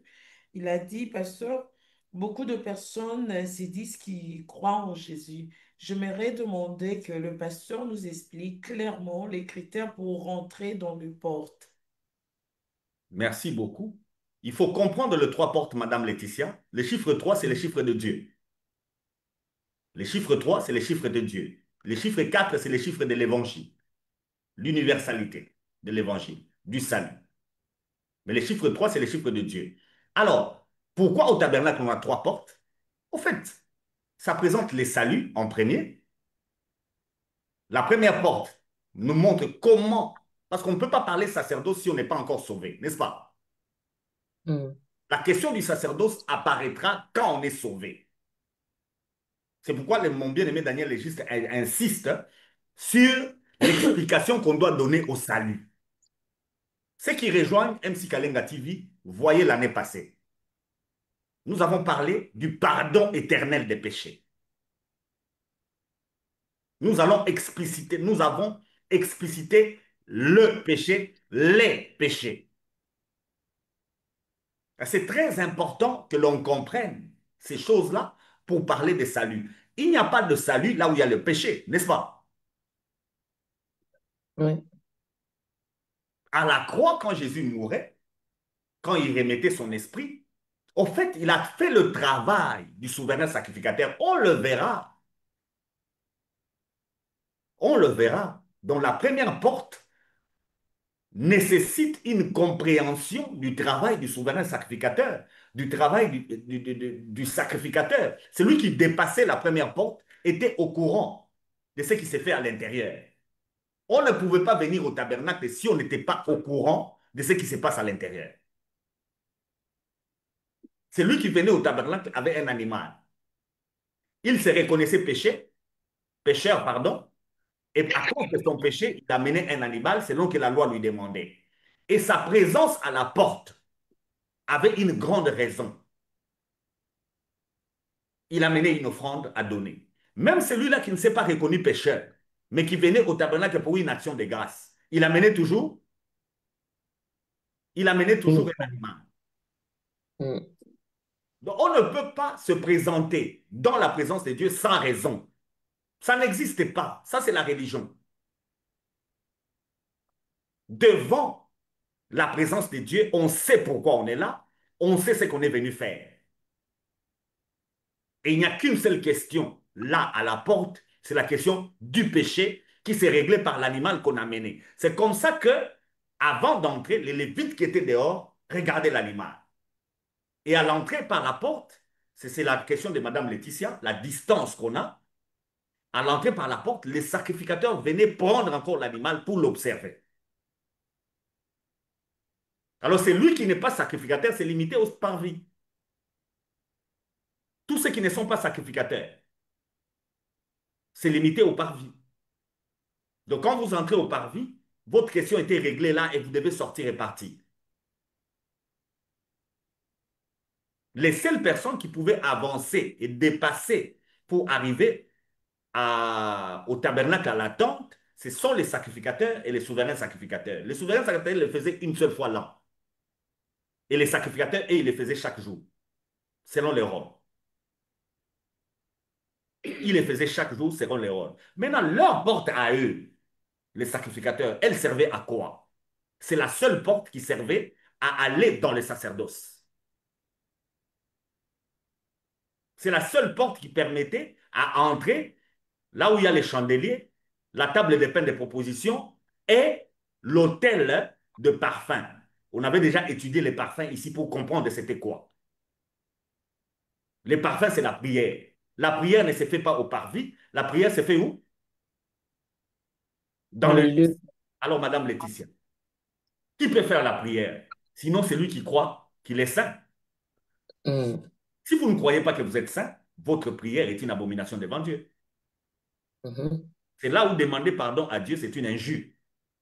Il a dit, pasteur, beaucoup de personnes se disent qu'ils croient en Jésus. J'aimerais demander que le pasteur nous explique clairement les critères pour rentrer dans le porte. Merci beaucoup. Il faut comprendre le trois portes, Madame Laetitia. Le chiffre 3, c'est le chiffre de Dieu. Le chiffre 3, c'est le chiffre de Dieu. Le chiffre 4, c'est le chiffre de l'évangile. L'universalité de l'évangile, du salut. Mais le chiffre 3, c'est le chiffre de Dieu. Alors, pourquoi au tabernacle on a trois portes? Au fait, ça présente les saluts en premier. La première porte nous montre comment, parce qu'on ne peut pas parler sacerdoce si on n'est pas encore sauvé, n'est-ce pas? Mm. La question du sacerdoce apparaîtra quand on est sauvé. C'est pourquoi mon bien-aimé Daniel Légiste insiste sur l'explication qu'on doit donner au salut. Ceux qui rejoignent MC Kalenga TV, voyez l'année passée. Nous avons parlé du pardon éternel des péchés. Nous avons explicité le péché, les péchés. C'est très important que l'on comprenne ces choses-là pour parler de salut. Il n'y a pas de salut là où il y a le péché, n'est-ce pas? Oui. À la croix, quand Jésus mourait, quand il remettait son esprit, au fait, il a fait le travail du souverain sacrificateur. On le verra. On le verra. Donc la première porte nécessite une compréhension du travail du souverain sacrificateur, du travail du sacrificateur. Celui qui dépassait la première porte était au courant de ce qui s'est fait à l'intérieur. On ne pouvait pas venir au tabernacle si on n'était pas au courant de ce qui se passe à l'intérieur. Celui qui venait au tabernacle avait un animal. Il se reconnaissait pécheur, pardon, et à cause de son péché, il amenait un animal selon que la loi lui demandait. Et sa présence à la porte avait une grande raison. Il amenait une offrande à donner. Même celui-là qui ne s'est pas reconnu pécheur, mais qui venait au tabernacle pour une action de grâce, il amenait toujours un animal. Mm. Donc on ne peut pas se présenter dans la présence de Dieu sans raison. Ça n'existe pas. Ça, c'est la religion. Devant la présence de Dieu, on sait pourquoi on est là, on sait ce qu'on est venu faire. Et il n'y a qu'une seule question là à la porte, c'est la question du péché qui s'est réglé par l'animal qu'on a mené. C'est comme ça que, avant d'entrer, les Lévites qui étaient dehors regardaient l'animal. Et à l'entrée par la porte, c'est la question de Madame Laetitia, la distance qu'on a. À l'entrée par la porte, les sacrificateurs venaient prendre encore l'animal pour l'observer. Alors, c'est lui qui n'est pas sacrificateur, c'est limité au parvis. Tous ceux qui ne sont pas sacrificateurs, c'est limité au parvis. Donc, quand vous entrez au parvis, votre question était réglée là et vous devez sortir et partir. Les seules personnes qui pouvaient avancer et dépasser pour arriver au tabernacle, à la tente, ce sont les sacrificateurs et les souverains sacrificateurs. Les souverains sacrificateurs le faisaient une seule fois l'an. Et les sacrificateurs, eux, ils le faisaient chaque jour, selon les rôles. Ils le faisaient chaque jour selon les rôles. Maintenant, leur porte à eux, les sacrificateurs, elle servait à quoi? C'est la seule porte qui servait à aller dans le sacerdoce. C'est la seule porte qui permettait à entrer là où il y a les chandeliers, la table des pains de proposition et l'autel de parfum. On avait déjà étudié les parfums ici pour comprendre c'était quoi. Les parfums, c'est la prière. La prière ne se fait pas au parvis. La prière se fait où? Dans Dans le le lit. lieu. Alors, Madame Laetitia, qui peut faire la prière? Sinon, c'est lui qui croit qu'il est saint. Mm. Si vous ne croyez pas que vous êtes saint, votre prière est une abomination devant Dieu. Mhm. C'est là où demander pardon à Dieu, c'est une injure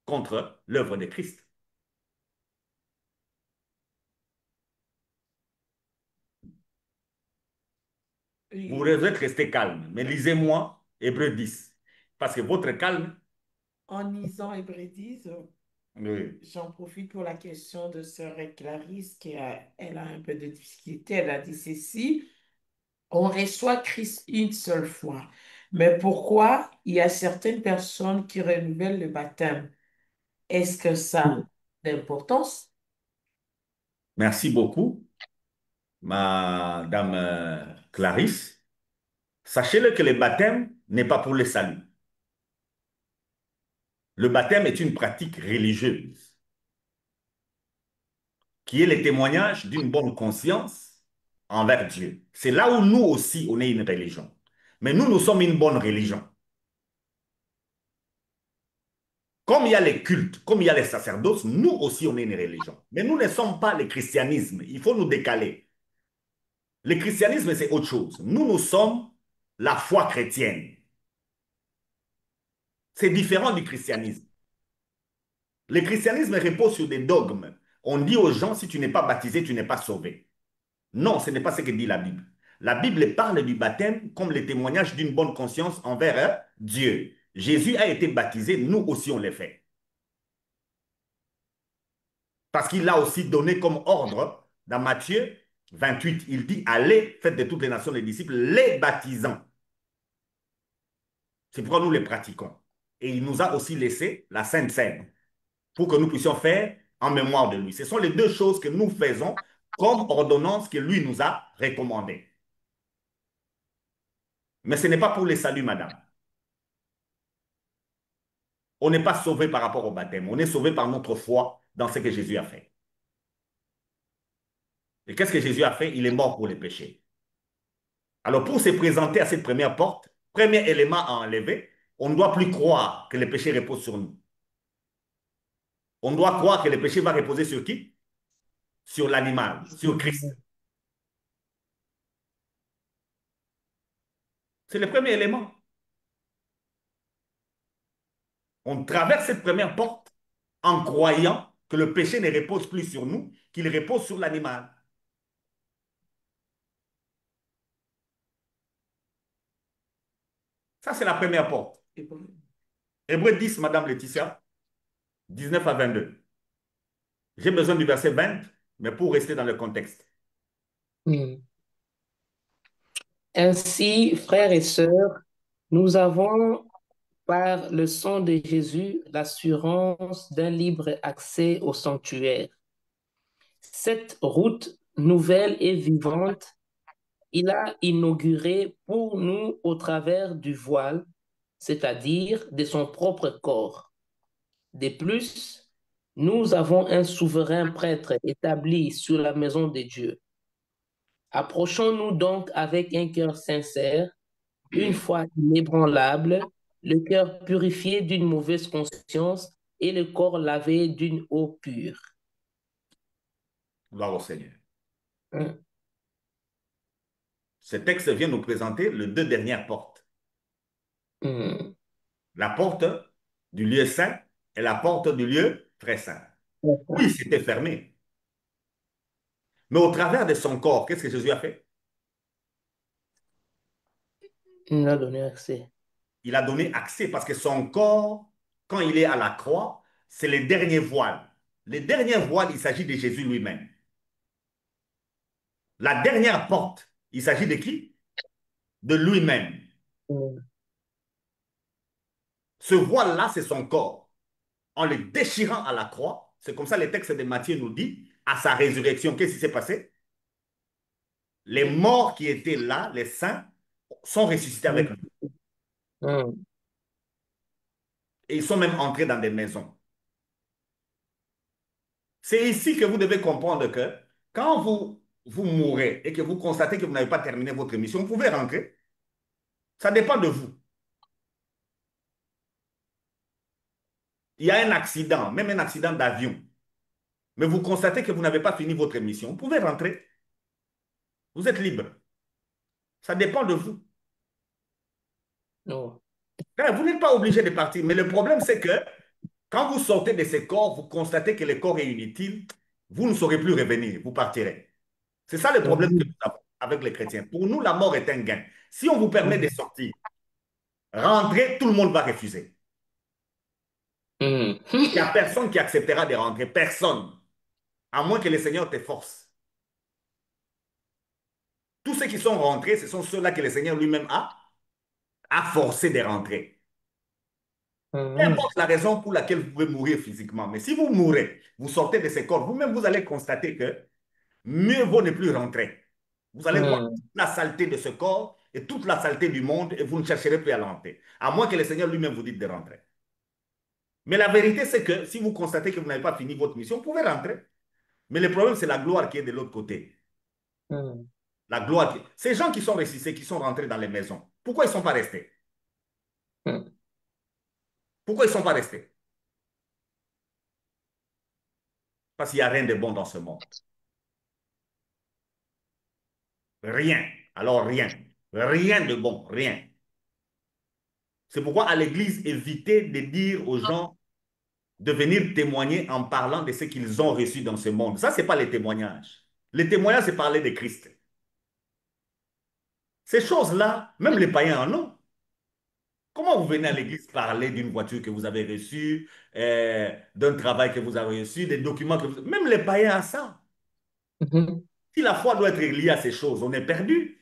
contre l'œuvre de Christ. Vous Oui. devez rester calme, mais lisez-moi Hébreux 10. Parce que votre calme, En lisant Hébreux 10, oui, j'en profite pour la question de sœur Clarisse, elle a un peu de difficulté. Elle a dit ceci, on reçoit Christ une seule fois. Mais pourquoi il y a certaines personnes qui renouvellent le baptême? Est-ce que ça a d'importance? merci beaucoup, Madame Clarisse. Sachez-le que le baptême n'est pas pour le salut. Le baptême est une pratique religieuse qui est le témoignage d'une bonne conscience envers Dieu. C'est là où nous aussi, on est une religion. Mais nous sommes une bonne religion. Comme il y a les cultes, comme il y a les sacerdoces, nous aussi, on est une religion. Mais nous ne sommes pas le christianisme. Il faut nous décaler. Le christianisme, c'est autre chose. Nous sommes la foi chrétienne. C'est différent du christianisme. Le christianisme repose sur des dogmes. On dit aux gens, si tu n'es pas baptisé, tu n'es pas sauvé. Non, ce n'est pas ce que dit la Bible. La Bible parle du baptême comme le témoignage d'une bonne conscience envers Dieu. Jésus a été baptisé, nous aussi on l'a fait. Parce qu'il a aussi donné comme ordre, dans Matthieu 28, il dit, allez, faites de toutes les nations les disciples, les baptisant. C'est pourquoi nous les pratiquons. Et il nous a aussi laissé la Sainte Seine pour que nous puissions faire en mémoire de lui. Ce sont les deux choses que nous faisons comme ordonnance que lui nous a recommandées. Mais ce n'est pas pour les saluts, madame. On n'est pas sauvé par rapport au baptême. On est sauvé par notre foi dans ce que Jésus a fait. Et qu'est-ce que Jésus a fait? Il est mort pour les péchés. Alors, pour se présenter à cette première porte, premier élément à enlever, on ne doit plus croire que le péché repose sur nous. On doit croire que le péché va reposer sur qui? Sur l'animal, sur Christ. C'est le premier élément. On traverse cette première porte en croyant que le péché ne repose plus sur nous, qu'il repose sur l'animal. Ça, c'est la première porte. Hébreux 10, Madame Laetitia, 19 à 22. J'ai besoin du verset 20, mais pour rester dans le contexte. Mm. Ainsi, frères et sœurs, nous avons par le sang de Jésus l'assurance d'un libre accès au sanctuaire. Cette route nouvelle et vivante, il a inaugurée pour nous au travers du voile c'est-à-dire de son propre corps. De plus, nous avons un souverain prêtre établi sur la maison de Dieu. Approchons-nous donc avec un cœur sincère, une foi inébranlable, le cœur purifié d'une mauvaise conscience et le corps lavé d'une eau pure. Gloire au Seigneur. Hein? Ce texte vient nous présenter les deux dernières portes. Hmm. La porte du lieu saint et la porte du lieu très saint. Oui, c'était fermé. Mais au travers de son corps, qu'est-ce que Jésus a fait? Il nous a donné accès. Il a donné accès parce que son corps, quand il est à la croix, c'est le dernier voile. Le dernier voile, il s'agit de Jésus lui-même. La dernière porte, il s'agit de qui? De lui-même. Hmm. Ce voile-là, c'est son corps. En le déchirant à la croix, c'est comme ça le texte de Matthieu nous dit, à sa résurrection, qu'est-ce qui s'est passé? Les morts qui étaient là, les saints, sont ressuscités avec lui. Hmm. Et ils sont même entrés dans des maisons. C'est ici que vous devez comprendre que quand vous mourrez et que vous constatez que vous n'avez pas terminé votre mission, vous pouvez rentrer. Ça dépend de vous. Il y a un accident, même un accident d'avion, mais vous constatez que vous n'avez pas fini votre mission, vous pouvez rentrer. Vous êtes libre. Ça dépend de vous. Non. Vous n'êtes pas obligé de partir, mais le problème, c'est que quand vous sortez de ces corps, vous constatez que le corps est inutile, vous ne saurez plus revenir, vous partirez. C'est ça le problème que Hmm. nous avons avec les chrétiens. Pour nous, la mort est un gain. Si on vous permet de sortir, rentrer, tout le monde va refuser. Hmm. Il n'y a personne qui acceptera de rentrer, personne, à moins que le Seigneur te force. Tous ceux qui sont rentrés, ce sont ceux-là que le Seigneur lui-même a forcé de rentrer. Peu Hmm. importe la raison pour laquelle vous pouvez mourir physiquement, mais si vous mourrez, vous sortez de ces corps, vous-même, vous allez constater que mieux vaut ne plus rentrer. Vous allez voir Hmm. toute la saleté de ce corps et toute la saleté du monde et vous ne chercherez plus à rentrer, à moins que le Seigneur lui-même vous dise de rentrer. Mais la vérité, c'est que si vous constatez que vous n'avez pas fini votre mission, vous pouvez rentrer. Mais le problème, c'est la gloire qui est de l'autre côté. Hmm. La gloire. Ces gens qui sont ressuscités, qui sont rentrés dans les maisons, pourquoi ils ne sont pas restés? Hmm. Pourquoi ils ne sont pas restés? Parce qu'il n'y a rien de bon dans ce monde. Rien. Alors rien. Rien de bon. Rien. C'est pourquoi à l'église, évitez de dire aux gens de venir témoigner en parlant de ce qu'ils ont reçu dans ce monde. Ça, ce n'est pas les témoignages. Les témoignages, c'est parler de Christ. Ces choses-là, même les païens en ont. Comment vous venez à l'église parler d'une voiture que vous avez reçue, d'un travail que vous avez reçu, des documents que vous... Même les païens ont ça. Hmm. Si la foi doit être liée à ces choses, on est perdu.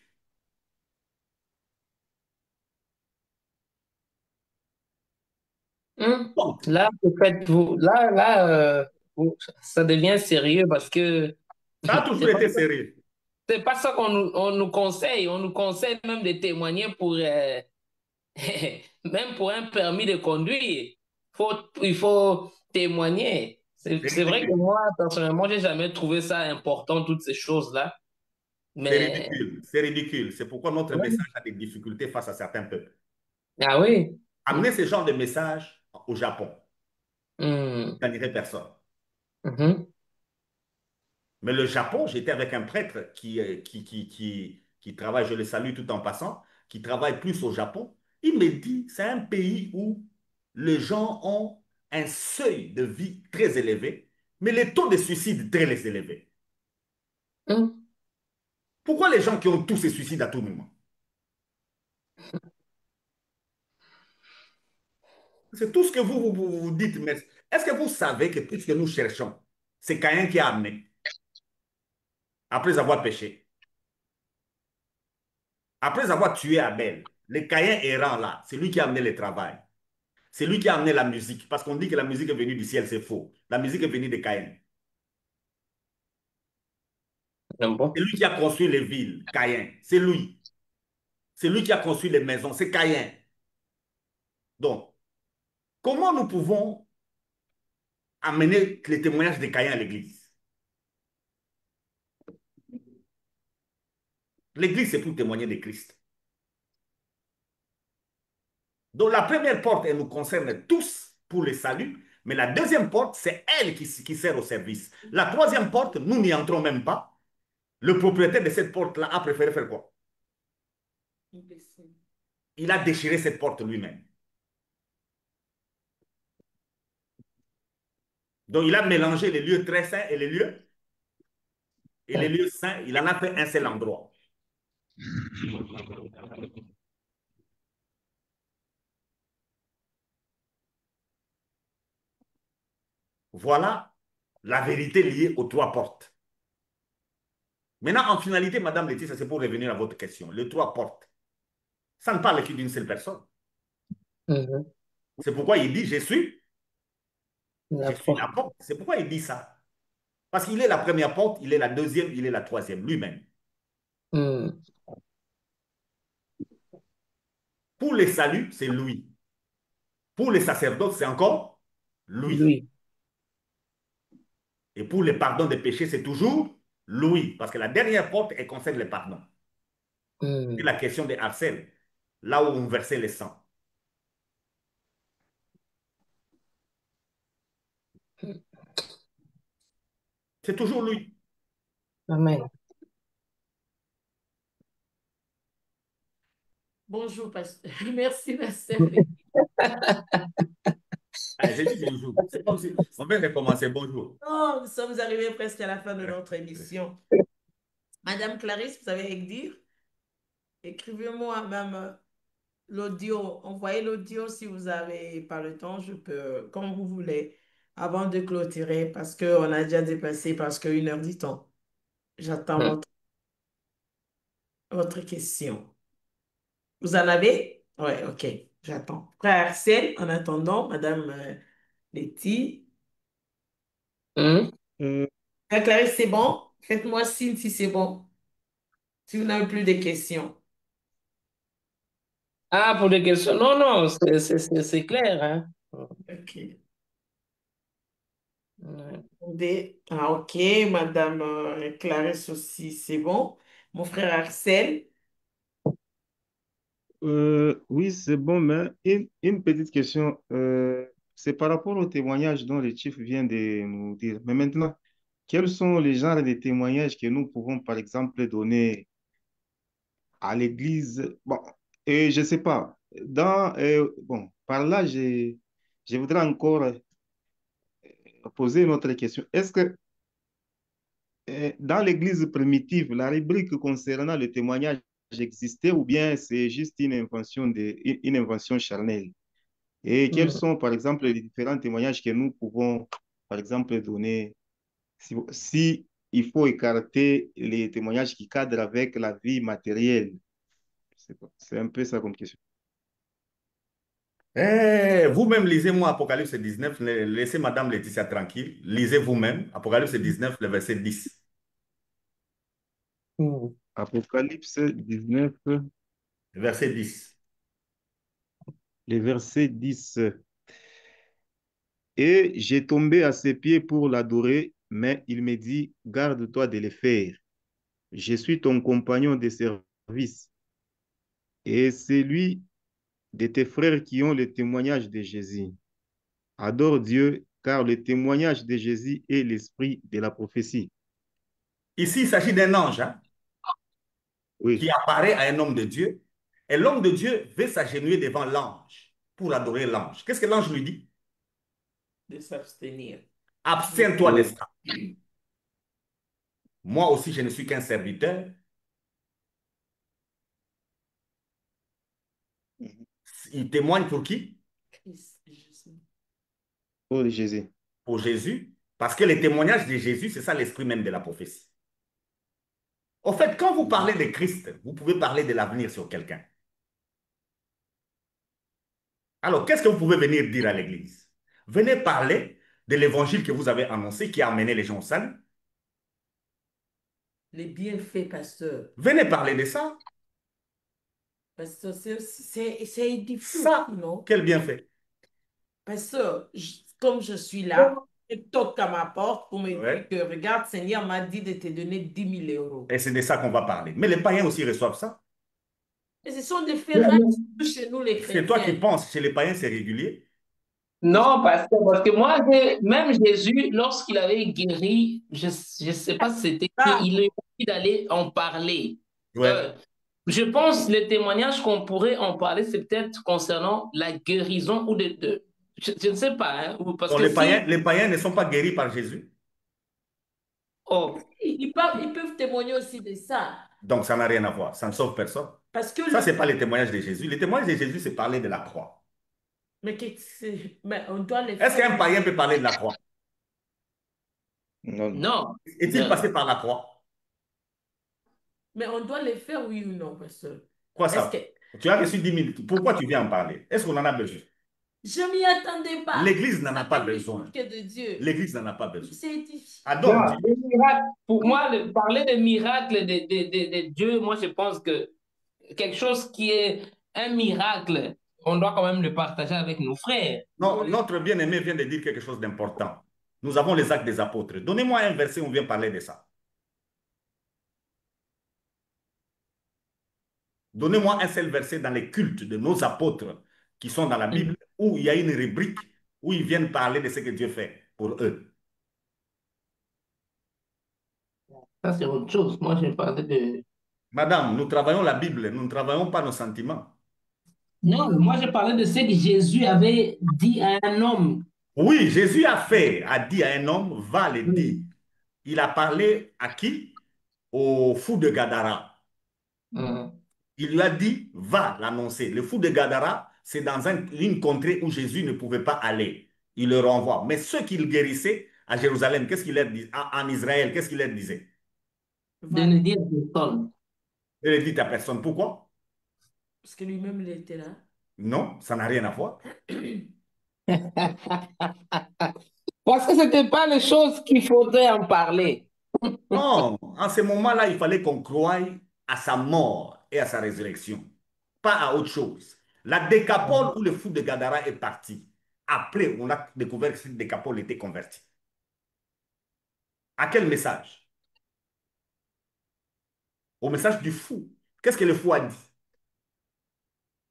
Hmm. Donc, Là, ça devient sérieux parce que ça a toujours c'est pas, été sérieux. c'est pas ça on nous conseille. On nous conseille même de témoigner pour, même pour un permis de conduire. Il faut témoigner. C'est C'est vrai que ridicule. moi, personnellement, j'ai jamais trouvé ça important, toutes ces choses-là. C'est Mais, ridicule. C'est ridicule. C'est pourquoi notre message a des difficultés face à certains peuples. ah oui. Amener ce genre de message au Japon, Hmm. ça n'irait personne. Mhm. Mais le Japon, j'étais avec un prêtre qui travaille, je le salue tout en passant, qui travaille plus au Japon. Il me dit, c'est un pays où les gens ont un seuil de vie très élevé, mais les taux de suicide très élevés. Hmm. Pourquoi les gens qui ont tous se suicident à tout moment? C'est tout ce que vous dites, mais est-ce que vous savez que tout ce que nous cherchons, c'est Caïn qui a amené, après avoir péché, après avoir tué Abel, le Caïn errant là, c'est lui qui a amené le travail. C'est lui qui a amené la musique. Parce qu'on dit que la musique est venue du ciel, c'est faux. La musique est venue de Caïn. Ah C'est bon? lui qui a construit les villes, Caïn. C'est lui. C'est lui qui a construit les maisons, c'est Caïn. Donc, comment nous pouvons amener les témoignages de Caïn à l'église? L'église, c'est pour témoigner de Christ. Donc, la première porte, elle nous concerne tous pour le salut, mais la deuxième porte, c'est elle qui sert au service. La troisième porte, nous n'y entrons même pas. Le propriétaire de cette porte-là a préféré faire quoi? Il a déchiré cette porte lui-même. Donc, il a mélangé les lieux très saints et les lieux saints. Il en a fait un seul endroit. Voilà la vérité liée aux trois portes. Maintenant, en finalité, Madame Laetitia, c'est pour revenir à votre question. Les trois portes, ça ne parle que d'une seule personne. Mhm. C'est pourquoi il dit, La je suis la porte. porte. C'est pourquoi il dit ça. Parce qu'il est la première porte, il est la deuxième, il est la troisième, lui-même. Mhm. Pour les saluts, c'est lui. Pour les sacerdotes, c'est encore lui. Lui. Et pour le pardon des péchés, c'est toujours lui. Parce que la dernière porte, elle concerne le pardon. C'est Mhm. la question des harcèles, là où on versait le sang. C'est toujours lui. Amen. Bonjour, pasteur. Merci, pasteur. Ah, j'ai dit bonjour. C'est comme si on vient de commencer. Bonjour. Oh, nous sommes arrivés presque à la fin de notre émission. Madame Clarisse, vous avez à dire? Écrivez-moi même l'audio. Envoyez l'audio si vous avez pas le temps. Je peux, comme vous voulez, avant de clôturer, parce qu'on a déjà dépassé presque 1 heure du temps. J'attends Mhm. votre question. Vous en avez? Oui, ok, j'attends. Frère Axel, en attendant, Madame Letty. Mhm. Euh, Frère Clarisse, c'est bon? Faites-moi signe si c'est bon, si vous n'avez plus de questions. Ah, pour des questions. Non, non, c'est clair, hein. Ok. Ouais. Ah, ok, Madame Clarisse aussi, c'est bon. Mon frère Axel. oui, c'est bon, mais une petite question. C'est par rapport au témoignage dont le chief vient de nous dire. Mais maintenant, quels sont les genres de témoignages que nous pouvons, par exemple, donner à l'Église? Bon, et je ne sais pas. Bon, par là, je voudrais encore poser une autre question. Est-ce que dans l'Église primitive, la rubrique concernant le témoignage existait ou bien c'est juste une invention charnelle? Et quels Mhm. sont, par exemple, les différents témoignages que nous pouvons, par exemple, donner si il faut écarter les témoignages qui cadrent avec la vie matérielle? C'est un peu ça comme question. Vous-même, lisez-moi Apocalypse 19. Laissez Madame Laetitia tranquille. Lisez vous-même Apocalypse 19, le verset 10. Mhm. Apocalypse 19, Verset 10. le verset 10. Et j'ai tombé à ses pieds pour l'adorer, mais il me dit, garde-toi de les faire. Je suis ton compagnon de service et c'est lui de tes frères qui ont le témoignage de Jésus. Adore Dieu, car le témoignage de Jésus est l'esprit de la prophétie. Ici, il s'agit d'un ange, hein, qui Oui. apparaît à un homme de Dieu. Et l'homme de Dieu veut s'agenouiller devant l'ange pour adorer l'ange. Qu'est-ce que l'ange lui dit? De s'abstenir. Abstiens-toi de Oui. ça. Moi aussi, je ne suis qu'un serviteur. Il témoigne pour qui? Christ Jésus. Oh, Jésus. Pour Jésus. Parce que le témoignage de Jésus, c'est ça l'esprit même de la prophétie. Au fait, quand vous parlez de Christ, vous pouvez parler de l'avenir sur quelqu'un. Alors, qu'est-ce que vous pouvez venir dire à l'Église? Venez parler de l'évangile que vous avez annoncé qui a amené les gens au salut. Les bienfaits, pasteur. Venez parler de ça. Parce que c'est édifiant, Ça, non? quel bienfait. Parce que comme je suis là, je toque à ma porte pour me dire Ouais. que, regarde, Seigneur m'a dit de te donner 10 000 euros. Et c'est de ça qu'on va parler. Mais les païens aussi reçoivent ça. Et ce sont des faits rares chez nous, les C'est toi qui chrétiens. penses, chez les païens, c'est régulier. Non, parce que moi, même Jésus, lorsqu'il avait guéri, je ne sais pas si c'était qui, Ah, il a dit d'aller en parler. Ouais. Euh, je pense le témoignage qu'on pourrait en parler, c'est peut-être concernant la guérison ou je ne sais pas, hein, parce Donc que si, les païens ne sont pas guéris par Jésus. oh, ils peuvent témoigner aussi de ça. Donc ça n'a rien à voir. Ça ne sauve personne. Parce que Ça, ce n'est pas le témoignage de Jésus. Le témoignage de Jésus, c'est parler de la croix. mais on doit les Est-ce faire. qu'un païen peut parler de la croix? Non, non. non. Est-il passé par la croix? Mais on doit les faire, oui ou non, parce que Quoi est-ce que ça? Tu as reçu 10 000. Pourquoi tu viens en parler? Est-ce qu'on en a besoin? je m'y attendais pas. L'Église n'en a Ça pas vient du besoin. bouquet de Dieu. L'Église n'en a pas besoin. C'est édifiant. Ah Non, donc, les miracles, pour moi, parler de miracles de Dieu, moi, je pense que quelque chose qui est un miracle, on doit quand même le partager avec nos frères. non, notre bien-aimé vient de dire quelque chose d'important. Nous avons les actes des apôtres. Donnez-moi un verset où on vient parler de ça. Donnez-moi un seul verset dans les cultes de nos apôtres qui sont dans la Bible où il y a une rubrique où ils viennent parler de ce que Dieu fait pour eux. Ça, c'est autre chose. Moi, j'ai parlé de... Madame, nous travaillons la Bible, nous ne travaillons pas nos sentiments. Non, moi, j'ai parlé de ce que Jésus avait dit à un homme. Oui, Jésus a dit à un homme, va le dire. Il a parlé à qui? Au fou de Gadara. Mhm. Il lui a dit, va l'annoncer. Le fou de Gadara, c'est dans une contrée où Jésus ne pouvait pas aller. Il le renvoie. Mais ceux qu'il guérissait à Jérusalem, qu'est-ce qu'il leur disait? En Israël, qu'est-ce qu'il leur disait? De Va. ne dire personne. Il ne dit à personne. Pourquoi? Parce que lui-même, il était là. Non, ça n'a rien à voir. Parce que ce n'était pas les choses qu'il faudrait en parler. Non, en ce moment-là, il fallait qu'on croie à sa mort et à sa résurrection, pas à autre chose. La décapole où le fou de Gadara est parti, après, on a découvert que cette décapole était convertie. À quel message? Au message du fou. Qu'est-ce que le fou a dit?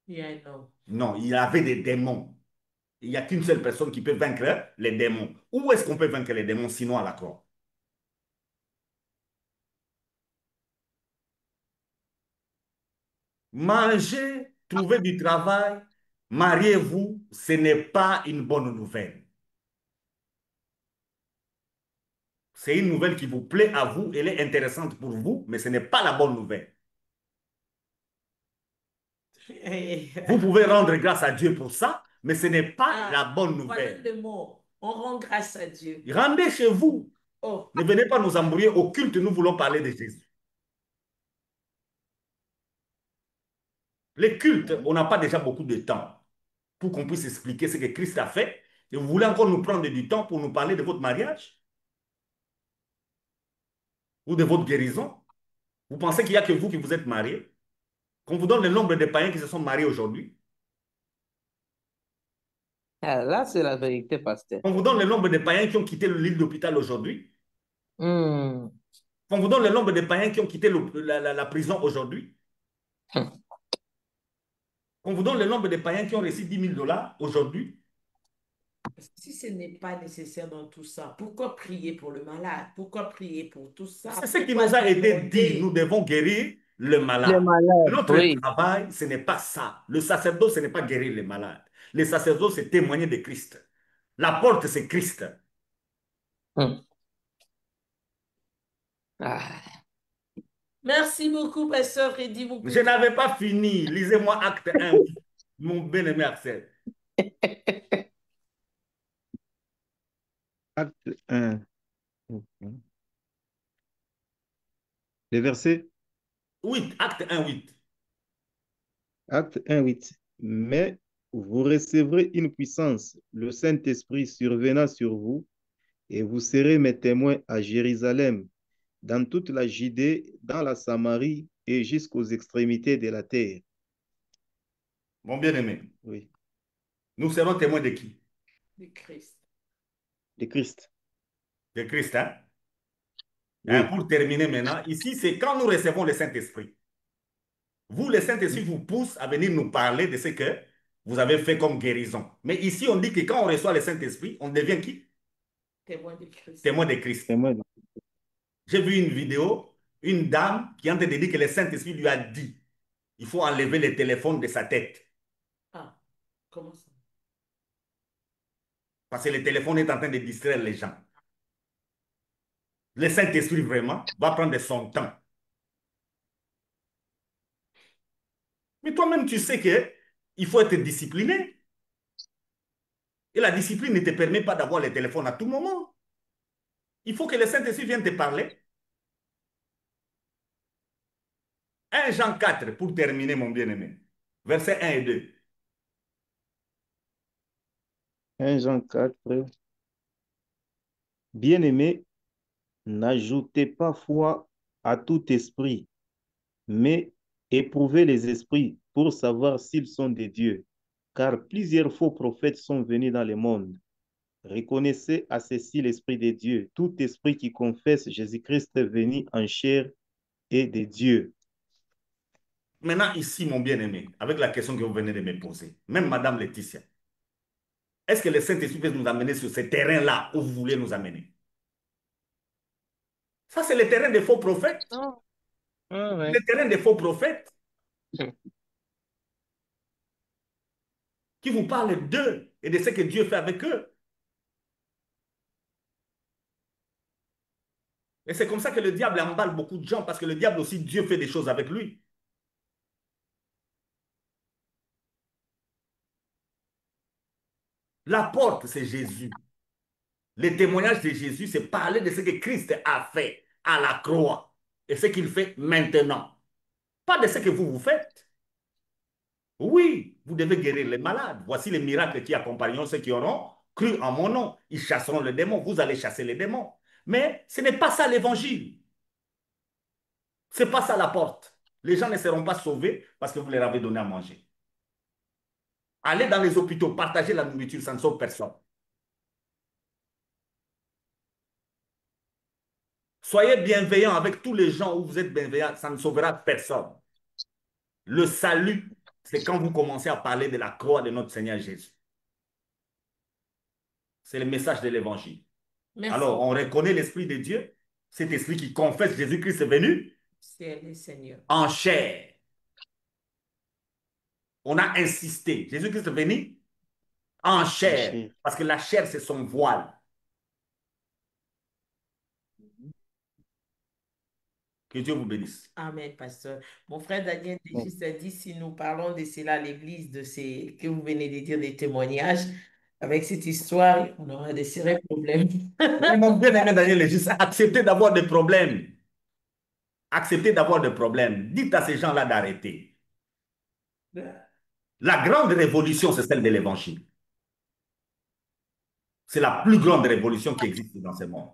Il y a un homme. Non, il avait des démons. Il n'y a qu'une seule personne qui peut vaincre les démons. Où est-ce qu'on peut vaincre les démons sinon à la croix? Manger, trouver du travail, mariez-vous, ce n'est pas une bonne nouvelle. C'est une nouvelle qui vous plaît à vous, elle est intéressante pour vous, mais ce n'est pas la bonne nouvelle. Vous pouvez rendre grâce à Dieu pour ça, mais ce n'est pas la bonne Voilà nouvelle. le mot. On rend grâce à Dieu. Rendez chez vous. Oh, Ne venez pas nous embrouiller au culte, nous voulons parler de Jésus. Les cultes, on n'a pas déjà beaucoup de temps pour qu'on puisse expliquer ce que Christ a fait. Et vous voulez encore nous prendre du temps pour nous parler de votre mariage ou de votre guérison? Vous pensez qu'il n'y a que vous qui vous êtes mariés? Qu'on vous donne le nombre de païens qui se sont mariés aujourd'hui? Ah, là, c'est la vérité, pasteur. Qu'on vous donne le nombre de païens qui ont quitté l'île d'hôpital aujourd'hui? Hmm. Qu'on vous donne le nombre de païens qui ont quitté la prison aujourd'hui? Qu'on vous donne le nombre de païens qui ont reçu 10 000 $ aujourd'hui? si ce n'est pas nécessaire dans tout ça, pourquoi prier pour le malade? Pourquoi prier pour tout C'est ça? ce qui Pourquoi nous a été dit. Nous demander? devons guérir le Le malade. malheur, Notre oui. travail, ce n'est pas ça. Le sacerdoce, ce n'est pas guérir les malades. Le sacerdoce, c'est témoigner de Christ. La porte, c'est Christ. Hmm. Ah. Merci beaucoup, pasteur Reddy Je Mukutu. n'avais pas fini. Lisez-moi acte 1, mon bien-aimé Axel. Acte 1. Les versets 8, acte 1, 8. Acte 1, 8. Mais vous recevrez une puissance, le Saint-Esprit survenant sur vous, et vous serez mes témoins à Jérusalem, dans toute la Judée, dans la Samarie et jusqu'aux extrémités de la terre. mon bien-aimé, Oui, nous serons témoins de qui? Du Christ. de Christ. De Christ, hein? Hein, Oui. pour terminer maintenant, ici, c'est quand nous recevons le Saint-Esprit. Vous, le Saint-Esprit vous pousse à venir nous parler de ce que vous avez fait comme guérison. Mais ici, on dit que quand on reçoit le Saint-Esprit, on devient qui? Témoin du Christ. Témoin de Christ. Témoin. J'ai vu une vidéo, une dame qui est en train de dire que le Saint-Esprit lui a dit, il faut enlever le téléphone de sa tête. Ah, comment ça? Parce que le téléphone est en train de distraire les gens. Le Saint-Esprit, vraiment, va prendre son temps. Mais toi-même, tu sais qu'il faut être discipliné. Et la discipline ne te permet pas d'avoir le téléphone à tout moment. Il faut que le Saint-Esprit vienne te parler. 1 Jean 4, pour terminer, mon bien-aimé. Versets 1 et 2. 1 Jean 4. Bien-aimés, n'ajoutez pas foi à tout esprit, mais éprouvez les esprits pour savoir s'ils sont des dieux, car plusieurs faux prophètes sont venus dans le monde. Reconnaissez à ceci l'Esprit de Dieu. Tout esprit qui confesse Jésus-Christ venu en chair est de Dieu. Maintenant, ici, mon bien-aimé, avec la question que vous venez de me poser, même Madame Laetitia, est-ce que le Saint-Esprit peut nous amener sur ce terrain-là où vous voulez nous amener? Ça, c'est le terrain des faux prophètes. Ah, ah ouais. Le terrain des faux prophètes qui vous parlent d'eux et de ce que Dieu fait avec eux. Et c'est comme ça que le diable emballe beaucoup de gens, parce que le diable aussi, Dieu fait des choses avec lui. La porte, c'est Jésus. Le témoignage de Jésus, c'est parler de ce que Christ a fait à la croix et ce qu'il fait maintenant. Pas de ce que vous faites. Oui, vous devez guérir les malades. Voici les miracles qui accompagneront ceux qui auront cru en mon nom. Ils chasseront les démons. Vous allez chasser les démons. Mais ce n'est pas ça l'évangile. Ce n'est pas ça la porte. Les gens ne seront pas sauvés parce que vous leur avez donné à manger. Allez dans les hôpitaux, partagez la nourriture, ça ne sauve personne. Soyez bienveillants avec tous les gens où vous êtes bienveillants, ça ne sauvera personne. Le salut, c'est quand vous commencez à parler de la croix de notre Seigneur Jésus. C'est le message de l'évangile. Alors, Merci. on reconnaît l'Esprit de Dieu, cet esprit qui confesse Jésus-Christ est venu C'est le Seigneur. en chair. On a insisté. Jésus-Christ est venu en En chair, chair. parce que la chair, c'est son voile. Que Dieu vous bénisse. Amen, pasteur. Mon frère Daniel Degis a dit, si nous parlons de cela à l'église, de ces que vous venez de dire, des témoignages, avec cette histoire, on aura de sérieux problèmes. Mais mon bien-aimé Daniel, juste acceptez d'avoir des problèmes. Acceptez d'avoir des problèmes. Dites à ces gens-là d'arrêter. La grande révolution, c'est celle de l'évangile. C'est la plus grande révolution qui existe dans ce monde.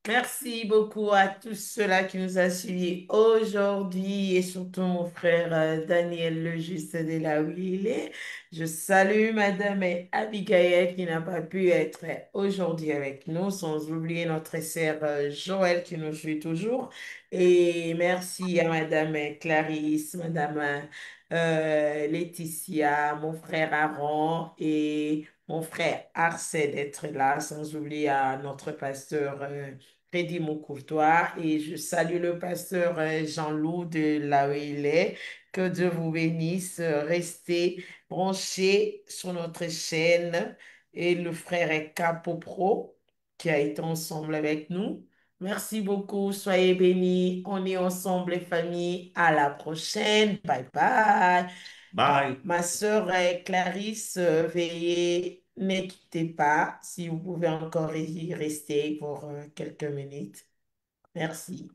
Merci beaucoup à tous ceux-là qui nous ont suivis aujourd'hui et surtout mon frère Daniel le juste de là où il est. Je salue Madame Abigail qui n'a pas pu être aujourd'hui avec nous, sans oublier notre sœur Joël qui nous suit toujours. Et merci à Madame Clarisse, Madame Laetitia, mon frère Aaron et mon frère Arsène d'être là, sans oublier à notre pasteur Freddy Moucourtois et je salue le pasteur Jean-Loup de là où il est. Que Dieu vous bénisse. Restez branchés sur notre chaîne et le frère Capo Pro qui a été ensemble avec nous. Merci beaucoup. Soyez bénis. On est ensemble, les familles. À la prochaine. Bye bye. Bye. Ma sœur Clarisse, veuillez, ne quittez pas si vous pouvez encore y rester pour quelques minutes. Merci.